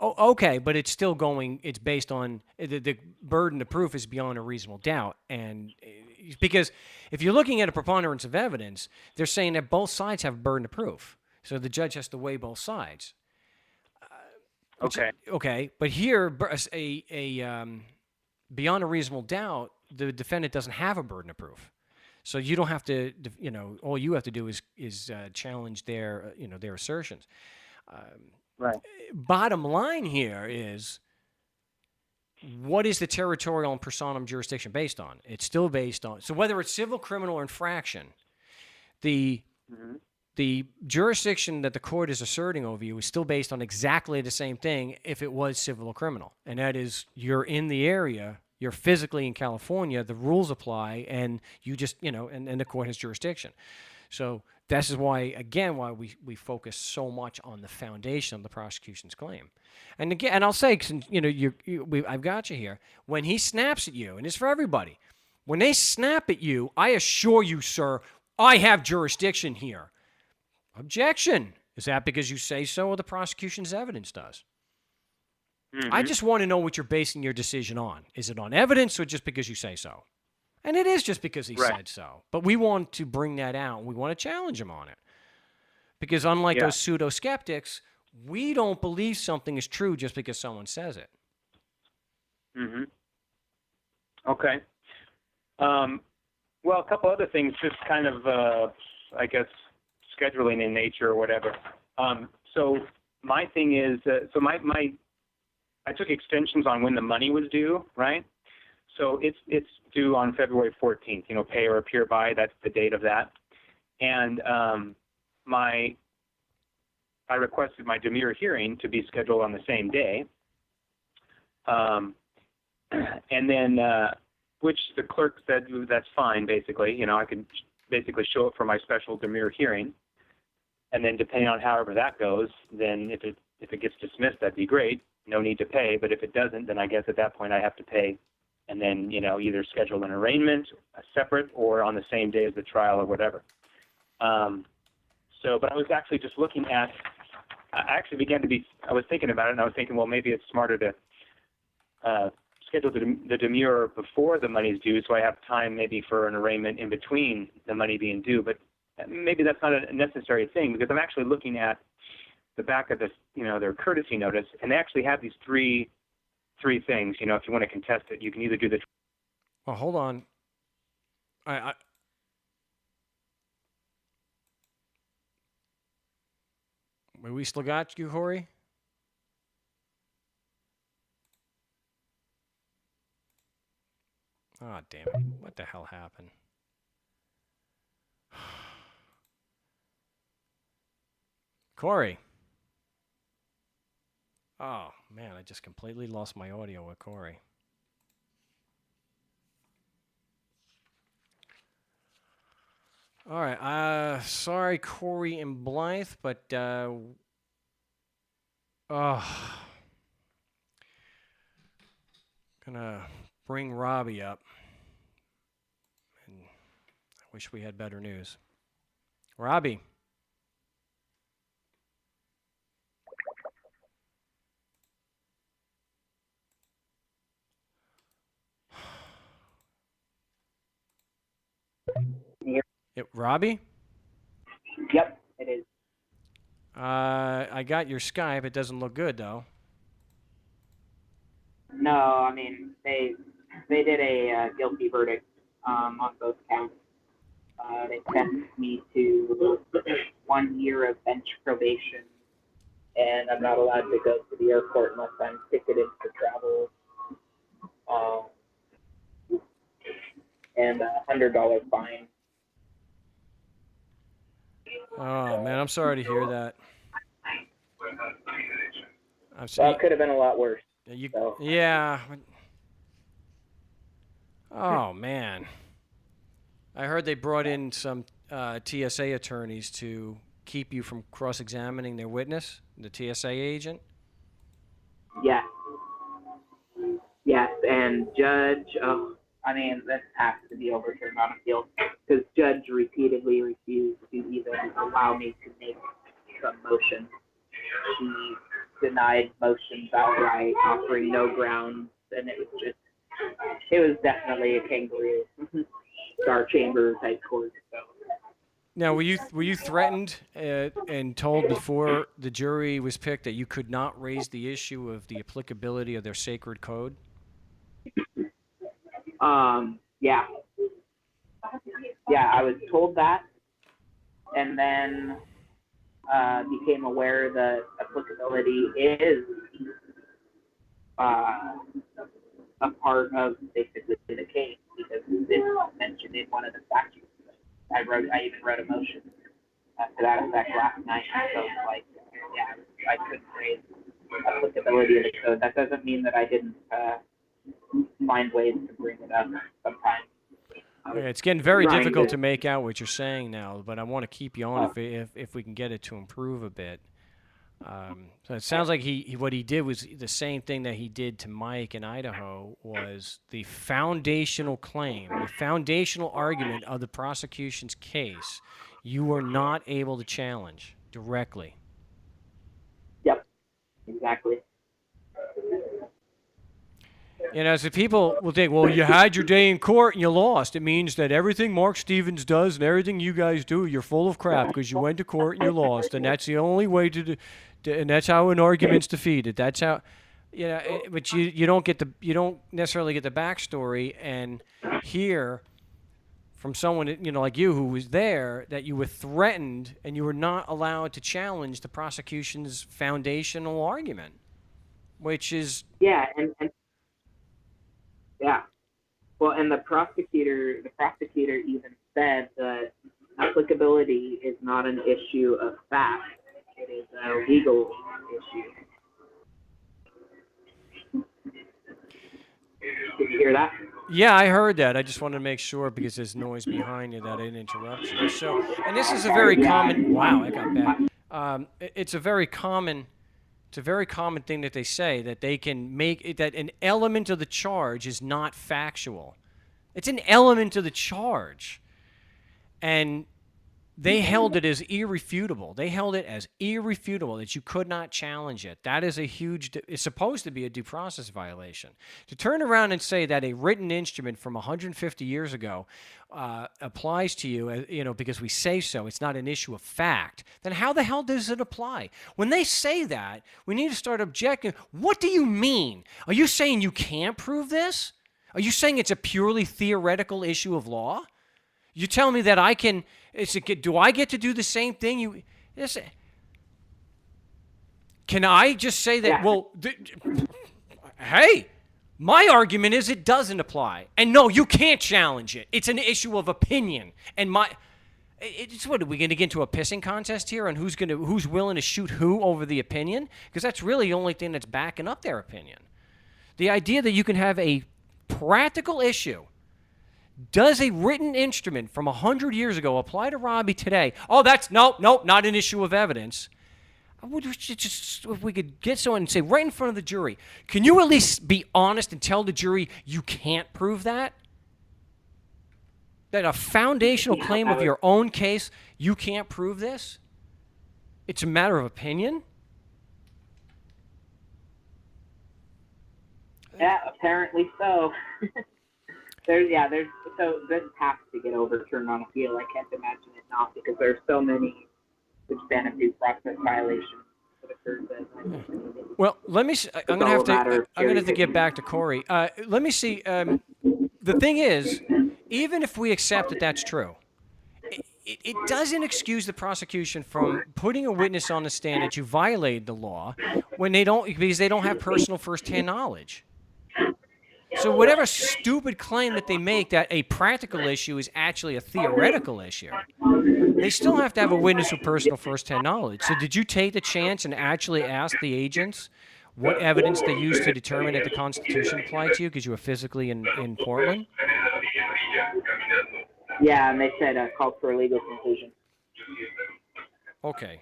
okay, but it's still going. It's based on the burden of proof is beyond a reasonable doubt, and because if you're looking at a preponderance of evidence, they're saying that both sides have burden of proof, so the judge has to weigh both sides. Okay, but here, beyond a reasonable doubt, the defendant doesn't have a burden of proof, so you don't have to. All you have to do is challenge their assertions. Right. Bottom line here is, what is the territorial and personam jurisdiction based on? It's still based on. So whether it's civil, criminal, or infraction, the jurisdiction that the court is asserting over you is still based on exactly the same thing if it was civil or criminal. And that is, you're in the area, you're physically in California, the rules apply, and you just, and the court has jurisdiction. So this is why we focus so much on the foundation of the prosecution's claim. And again, and I'll say, I've got you here. When he snaps at you, and it's for everybody, when they snap at you, I assure you, sir, I have jurisdiction here. Objection. Is that because you say so or the prosecution's evidence does? Mm-hmm. I just want to know what you're basing your decision on. Is it on evidence or just because you say so? And it is just because he said so. But we want to bring that out, and we want to challenge him on it. Because unlike those pseudo-skeptics, we don't believe something is true just because someone says it. Mm-hmm. Okay. Well, a couple other things, just kind of, I guess, scheduling in nature or whatever. So my thing is, I took extensions on when the money was due, right? So it's due on February 14th, pay or appear by, that's the date of that. And I requested my demurrer hearing to be scheduled on the same day. And then, which the clerk said that's fine, basically. I could basically show up for my special demurrer hearing. And then depending on however that goes, then if it gets dismissed, that'd be great. No need to pay. But if it doesn't, then I guess at that point I have to pay. And then, either schedule an arraignment, separate, or on the same day as the trial or whatever. But I was actually just looking at, I was thinking about it, and I was thinking, well, maybe it's smarter to schedule the demurrer before the money's due, so I have time maybe for an arraignment in between the money being due. But maybe that's not a necessary thing, because I'm actually looking at the back of this, their courtesy notice, and they actually have these three things. If you want to contest it, you can either do the. Well, hold on. We still got you, Corey? Oh, damn it. What the hell happened? Corey. Oh, man, I just completely lost my audio with Corey. All right. Sorry, Corey and Blythe, but gonna bring Robbie up. And I Wish we had better news. Robbie. Robbie? Yep, it is. I got your Skype. It doesn't look good, though. No, I mean they did a guilty verdict on both counts. They sentenced me to 1 year of bench probation, and I'm not allowed to go to the airport unless I'm ticketed for travel. And $100 fine. Oh, man, I'm sorry to hear that. Well, it could have been a lot worse. So. Yeah. Oh, man. I heard they brought in some TSA attorneys to keep you from cross-examining their witness, the TSA agent. Yes. Yes, and Judge, this has to be overturned on appeal, because Judge repeatedly refused to even allow me to make some motion. She denied motions outright, offering no grounds, and it was definitely a kangaroo star chamber type court. So. Now, were you threatened and told before the jury was picked that you could not raise the issue of the applicability of their sacred code? Yeah. Yeah, I was told that, and then became aware that applicability is a part of basically the case, because it's mentioned in one of the statutes. I even wrote a motion to that effect last night. So I couldn't raise applicability of the code. That doesn't mean that I didn't find ways to bring it up sometimes. Okay, it's getting very difficult to make out what you're saying now, but I want to keep you on if we can get it to improve a bit. So it sounds like what he did was the same thing that he did to Mike in Idaho, was the foundational claim, the foundational argument of the prosecution's case, you were not able to challenge directly. Yep, exactly. So people will think, well, you had your day in court and you lost. It means that everything Mark Stevens does and everything you guys do, you're full of crap because you went to court and you lost, and that's the only way and that's how an argument's defeated. That's how, but you don't necessarily get the backstory and hear from someone like you who was there that you were threatened and you were not allowed to challenge the prosecution's foundational argument, which is Yeah. Well, and the prosecutor even said that applicability is not an issue of fact. It is a legal issue. Did you hear that? Yeah, I heard that. I just wanted to make sure because there's noise behind you that I didn't interrupt you. So, and this is a very common. Wow, I got bad. It's a very common thing that they say, that they can make it, that an element of the charge is not factual. It's an element of the charge. And they held it as irrefutable. They held it as irrefutable that you could not challenge it. That is it's supposed to be a due process violation. To turn around and say that a written instrument from 150 years ago applies to you, because we say so, it's not an issue of fact, then how the hell does it apply? When they say that, we need to start objecting. What do you mean? Are you saying you can't prove this? Are you saying it's a purely theoretical issue of law? You tell me that I can. Do I get to do the same thing? Can I just say that? Yeah. Well, hey, my argument is it doesn't apply, and no, you can't challenge it. It's an issue of opinion, and it's what, are we going to get into a pissing contest here on who's willing to shoot who over the opinion? Because that's really the only thing that's backing up their opinion. The idea that you can have a practical issue. Does a written instrument from 100 years ago apply to Robbie today? Oh, that's nope, not an issue of evidence. If we could get someone and say right in front of the jury, can you at least be honest and tell the jury you can't prove that? that a foundational Yeah, claim that of was- your own case, you can't prove this? It's a matter of opinion? Yeah, apparently so. So this has to get overturned on appeal. I can't imagine it not, because there's so many substantive due process violations that occurred that. Well, let me. I'm gonna all have a to. matter of I'm gonna have to get cherry-picking. back to Corey. Let me see. The thing is, even if we accept that that's true, it doesn't excuse the prosecution from putting a witness on the stand that you violated the law when they don't, because they don't have personal first-hand knowledge. So whatever stupid claim that they make that a practical issue is actually a theoretical issue, they still have to have a witness with personal first-hand knowledge. So did you take the chance and actually ask the agents what evidence they used to determine that the Constitution applied to you because you were physically in Portland? Yeah, and they said called for a legal conclusion. Okay.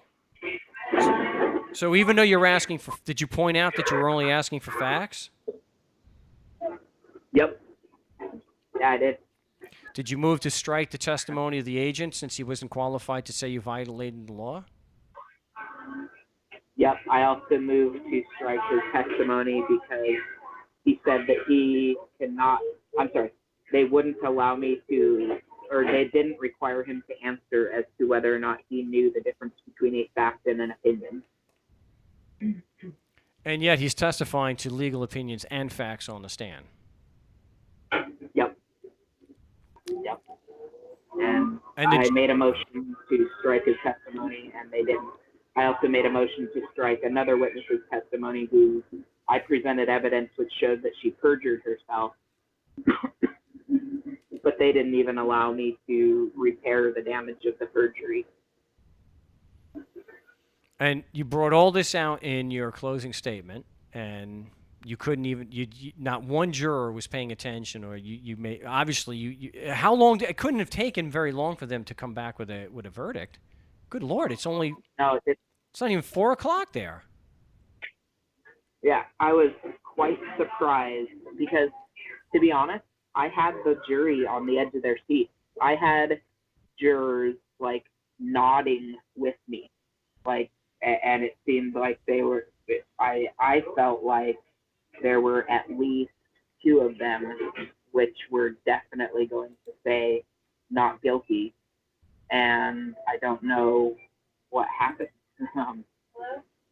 So even though you're asking for, did you point out that you were only asking for facts? Yep. Yeah, I did. Did you move to strike the testimony of the agent since he wasn't qualified to say you violated the law? Yep. I also moved to strike his testimony because he said that he cannot. I'm sorry. They wouldn't allow me to, or they didn't require him to answer as to whether or not he knew the difference between a fact and an opinion. And yet he's testifying to legal opinions and facts on the stand. Yep. Yep. And And I made a motion to strike his testimony, and they didn't. I also made a motion to strike another witness's testimony who I presented evidence which showed that she perjured herself, but they didn't even allow me to repair the damage of the perjury. And you brought all this out in your closing statement, and you couldn't even, not one juror was paying attention, or you may, obviously, how long, it couldn't have taken very long for them to come back with a verdict. Good Lord, it's only, No, it's not even 4 o'clock there. yeah, I was quite surprised because, to be honest, I had the jury on the edge of their seats. I had jurors like nodding with me, like, and it seemed like they were. I felt like there were at least two of them which were definitely going to say not guilty, and I don't know what happened.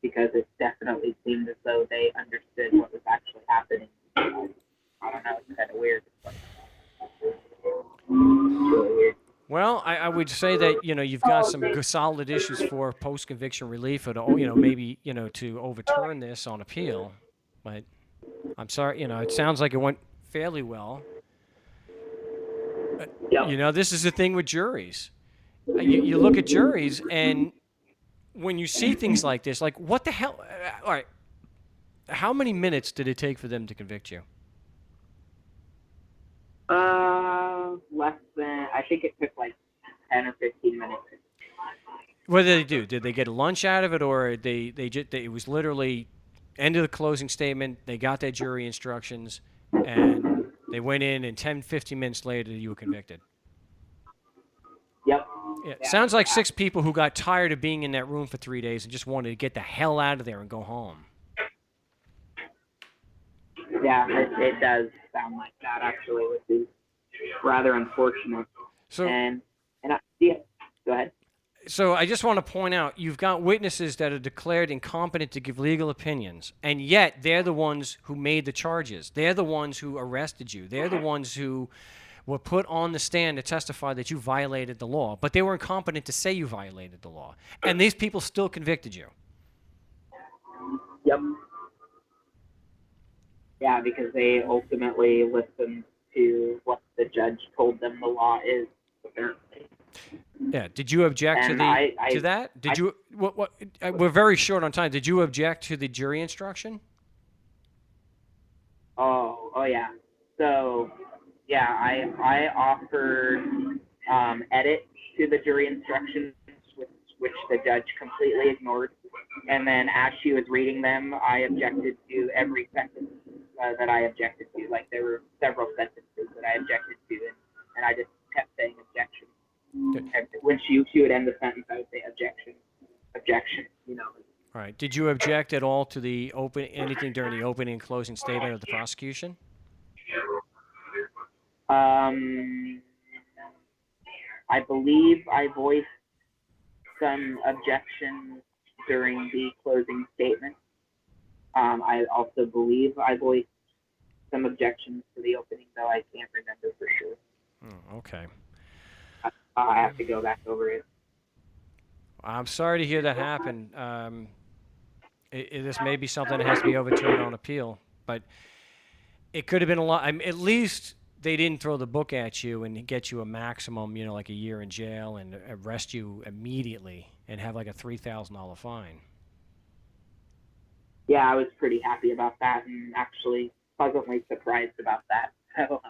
Because it definitely seemed as though they understood what was actually happening. I don't know, it's kind of weird. It's really weird. Well, I would say that, you've got some solid issues for post-conviction relief, or to, maybe, to overturn this on appeal. But I'm sorry, it sounds like it went fairly well. Yep. This is the thing with juries. You look at juries, and when you see things like this, like, what the hell? All right, how many minutes did it take for them to convict you? Less than, I think it took like 10 or 15 minutes. What did they do? Did they get a lunch out of it, or it was literally end of the closing statement, they got their jury instructions, and they went in, and 10, 15 minutes later, you were convicted? Yep. Yeah, sounds like 6 people who got tired of being in that room for 3 days and just wanted to get the hell out of there and go home. Yeah, it does sound like that actually, which is rather unfortunate. So, Yeah, go ahead. So I just want to point out, you've got witnesses that are declared incompetent to give legal opinions, and yet they're the ones who made the charges. They're the ones who arrested you. They're the ones who were put on the stand to testify that you violated the law, but they were incompetent to say you violated the law. And these people still convicted you. Yep. Yeah, because they ultimately listened to what the judge told them the law is, apparently. Yeah. Did you object to that? Did you? What? We're very short on time. Did you object to the jury instruction? Oh yeah. So yeah, I offered edit to the jury instructions, which the judge completely ignored. And then as she was reading them, I objected to every sentence that I objected to. Like, there were several sentences that I objected to, and I just kept saying she would end the sentence, I would say objection, objection. All right. Did you object at all to anything during the opening and closing statement of the prosecution? I believe I voiced some objections during the closing statement. I also believe I voiced some objections to the opening, though I can't remember for sure. Okay. I have to go back over it. I'm sorry to hear that happen. This may be something that has to be overturned on appeal, but it could have been a lot. At least they didn't throw the book at you and get you a maximum, like a year in jail and arrest you immediately and have like a $3,000 fine. Yeah, I was pretty happy about that and actually pleasantly surprised about that. So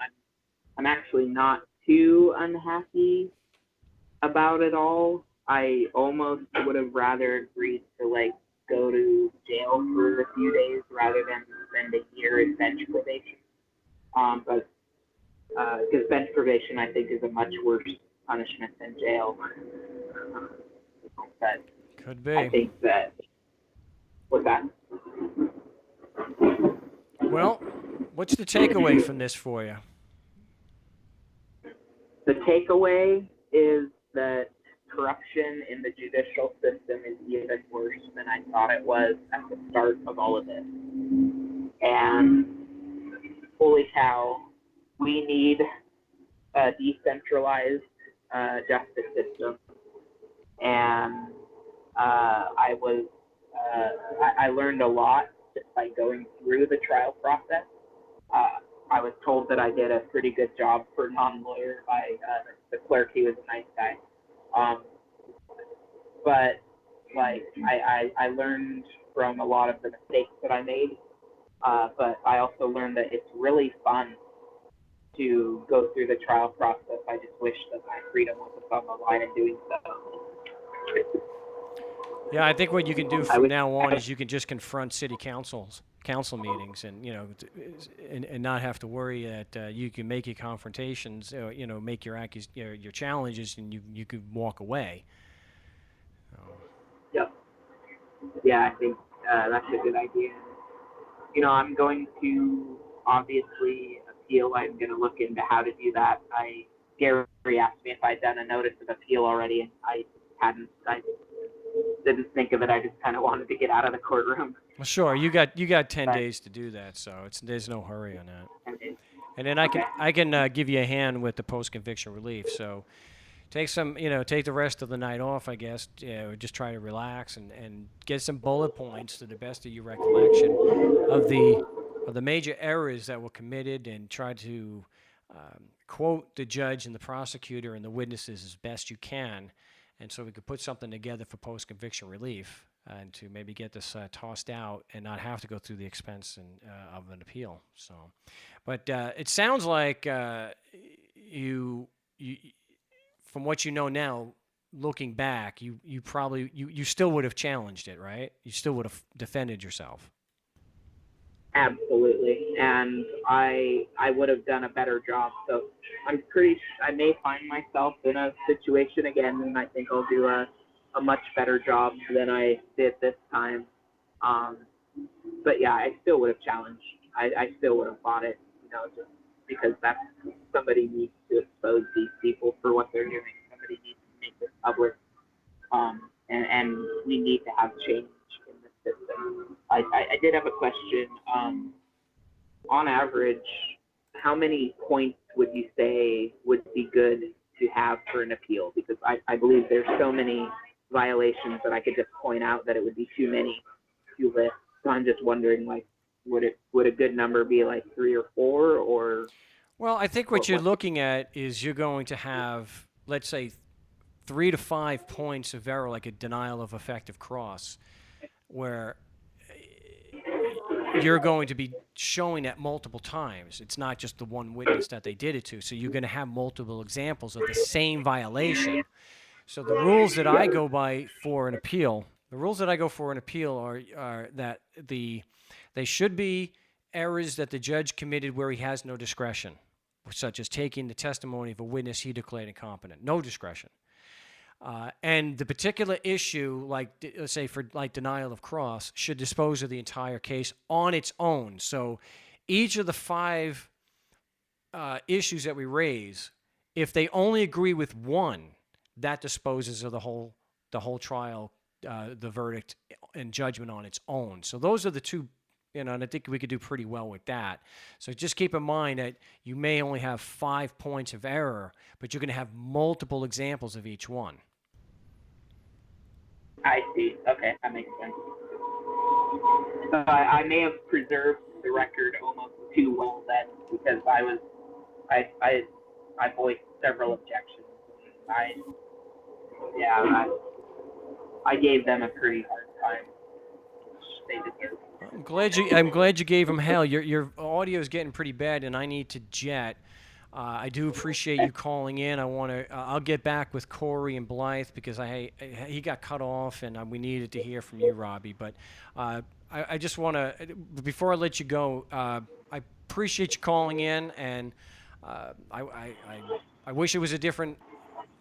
I'm actually not too unhappy about it all. I almost would have rather agreed to go to jail for a few days rather than spend a year in bench probation. But because bench probation, I think, is a much worse punishment than jail. But Could be. I think that what's that? Well, what's the takeaway from this for you? The takeaway is that corruption in the judicial system is even worse than I thought it was at the start of all of this. And holy cow, we need a decentralized justice system. And I learned a lot just by going through the trial process. I was told that I did a pretty good job for a non-lawyer by the clerk. He was a nice guy. But I learned from a lot of the mistakes that I made. But I also learned that it's really fun to go through the trial process. I just wish that my freedom wasn't on the line in doing so. Yeah, I think what you can do from now on is you can just confront city council meetings, and and not have to worry that you can make your confrontations, make your your challenges, and you could walk away. Yep. Yeah, I think that's a good idea. I'm going to obviously appeal. I'm going to look into how to do that. Gary asked me if I'd done a notice of appeal already, and I hadn't. I didn't think of it. I just kind of wanted to get out of the courtroom. Well, sure. You got 10 days to do that, so there's no hurry on that. And then I can give you a hand with the post-conviction relief. So take the rest of the night off, I guess. Just try to relax and get some bullet points to the best of your recollection of the major errors that were committed, and try to quote the judge and the prosecutor and the witnesses as best you can. And so we could put something together for post-conviction relief and to maybe get this tossed out and not have to go through the expense of an appeal. So, but it sounds like you, from what you know now, looking back, you probably you still would have challenged it, right? You still would have defended yourself. Absolutely, and I would have done a better job. So I may find myself in a situation again, and I think I'll do a much better job than I did this time. But yeah, I still would have challenged. I still would have fought it, just because somebody needs to expose these people for what they're doing. Somebody needs to make this public, and we need to have change in the system. I did have a question. On average, how many points would you say would be good to have for an appeal? Because I believe there's so many violations that I could just point out that it would be too many to list. So I'm just wondering, would a good number be 3 or 4, or? Well, I think what you're looking at is you're going to have, let's say, 3 to 5 points of error, like a denial of effective cross, where you're going to be showing that multiple times. It's not just the one witness that they did it to. So you're going to have multiple examples of the same violation. So the rules that I go by for an appeal, are that they should be errors that the judge committed where he has no discretion, such as taking the testimony of a witness he declared incompetent. No discretion. And the particular issue, like let's say for like denial of cross, should dispose of the entire case on its own. So each of the 5 issues that we raise, if they only agree with one, that disposes of the whole trial, the verdict and judgment on its own. So those are the 2, and I think we could do pretty well with that. So just keep in mind that you may only have 5 points of error, but you're going to have multiple examples of each one. I see. Okay, that makes sense. I may have preserved the record almost too well then, because I voiced several objections. I gave them a pretty hard time, which they deserve. I'm glad you gave him hell. Your audio is getting pretty bad, and I need to jet. I do appreciate you calling in. I'll get back with Corey and Blythe because he got cut off, and we needed to hear from you, Robbie. But I just want to, before I let you go, I appreciate you calling in, and I wish it was a different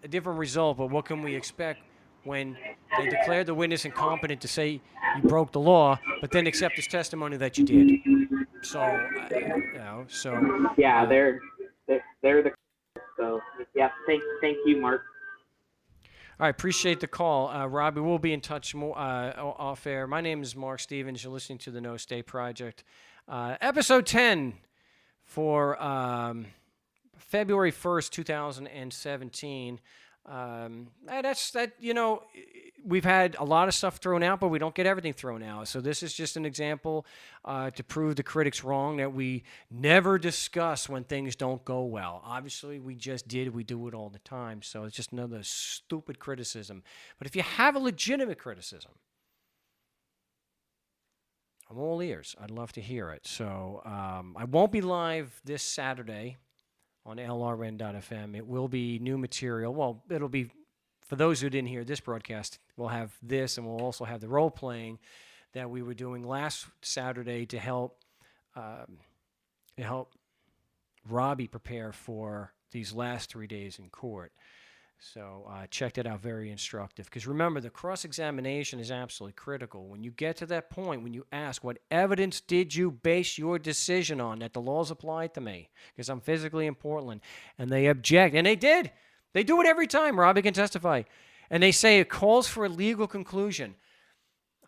result. But what can we expect when they declared the witness incompetent to say you broke the law, but then accept his testimony that you did? So, yeah, they're the so yeah. Thank you, Mark. All right, appreciate the call, Robbie. We'll be in touch more off air. My name is Marc Stevens. You're listening to the No State Project, episode 10 for February 1st, 2017. We've had a lot of stuff thrown out, but we don't get everything thrown out. So this is just an example to prove the critics wrong, that we never discuss when things don't go well. Obviously, we just did. We do it all the time. So it's just another stupid criticism. But if you have a legitimate criticism, I'm all ears. I'd love to hear it. So I won't be live this Saturday on LRN.FM. It will be new material. Well, it'll be, for those who didn't hear this broadcast, we'll have this, and we'll also have the role-playing that we were doing last Saturday to help Robbie prepare for these last 3 days in court. So check that out. Very instructive. Because remember, the cross-examination is absolutely critical. When you get to that point, when you ask, what evidence did you base your decision on that the laws applied to me? Because I'm physically in Portland. And they object. And they did. They do it every time. Robbie can testify. And they say it calls for a legal conclusion.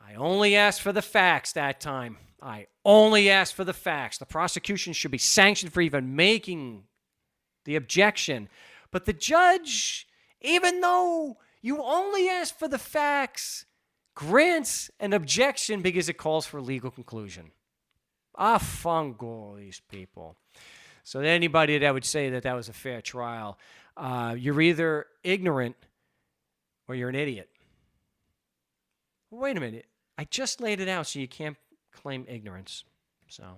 I only asked for the facts that time. I only asked for the facts. The prosecution should be sanctioned for even making the objection. But the judge, even though you only asked for the facts, grants an objection because it calls for a legal conclusion. Fungo, these people. So anybody that would say that was a fair trial, you're either ignorant or you're an idiot. Wait a minute. I just laid it out so you can't claim ignorance. So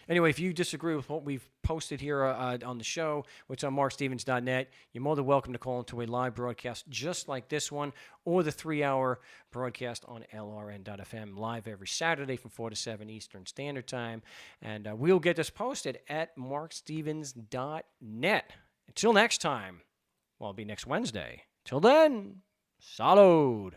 anyway, if you disagree with what we've posted here on the show, which is on markstevens.net, you're more than welcome to call into a live broadcast just like this one, or the 3-hour broadcast on LRN.FM, live every Saturday from 4 to 7 Eastern Standard Time. And we'll get this posted at markstevens.net. Until next time, well, it'll be next Wednesday. Till then, salud.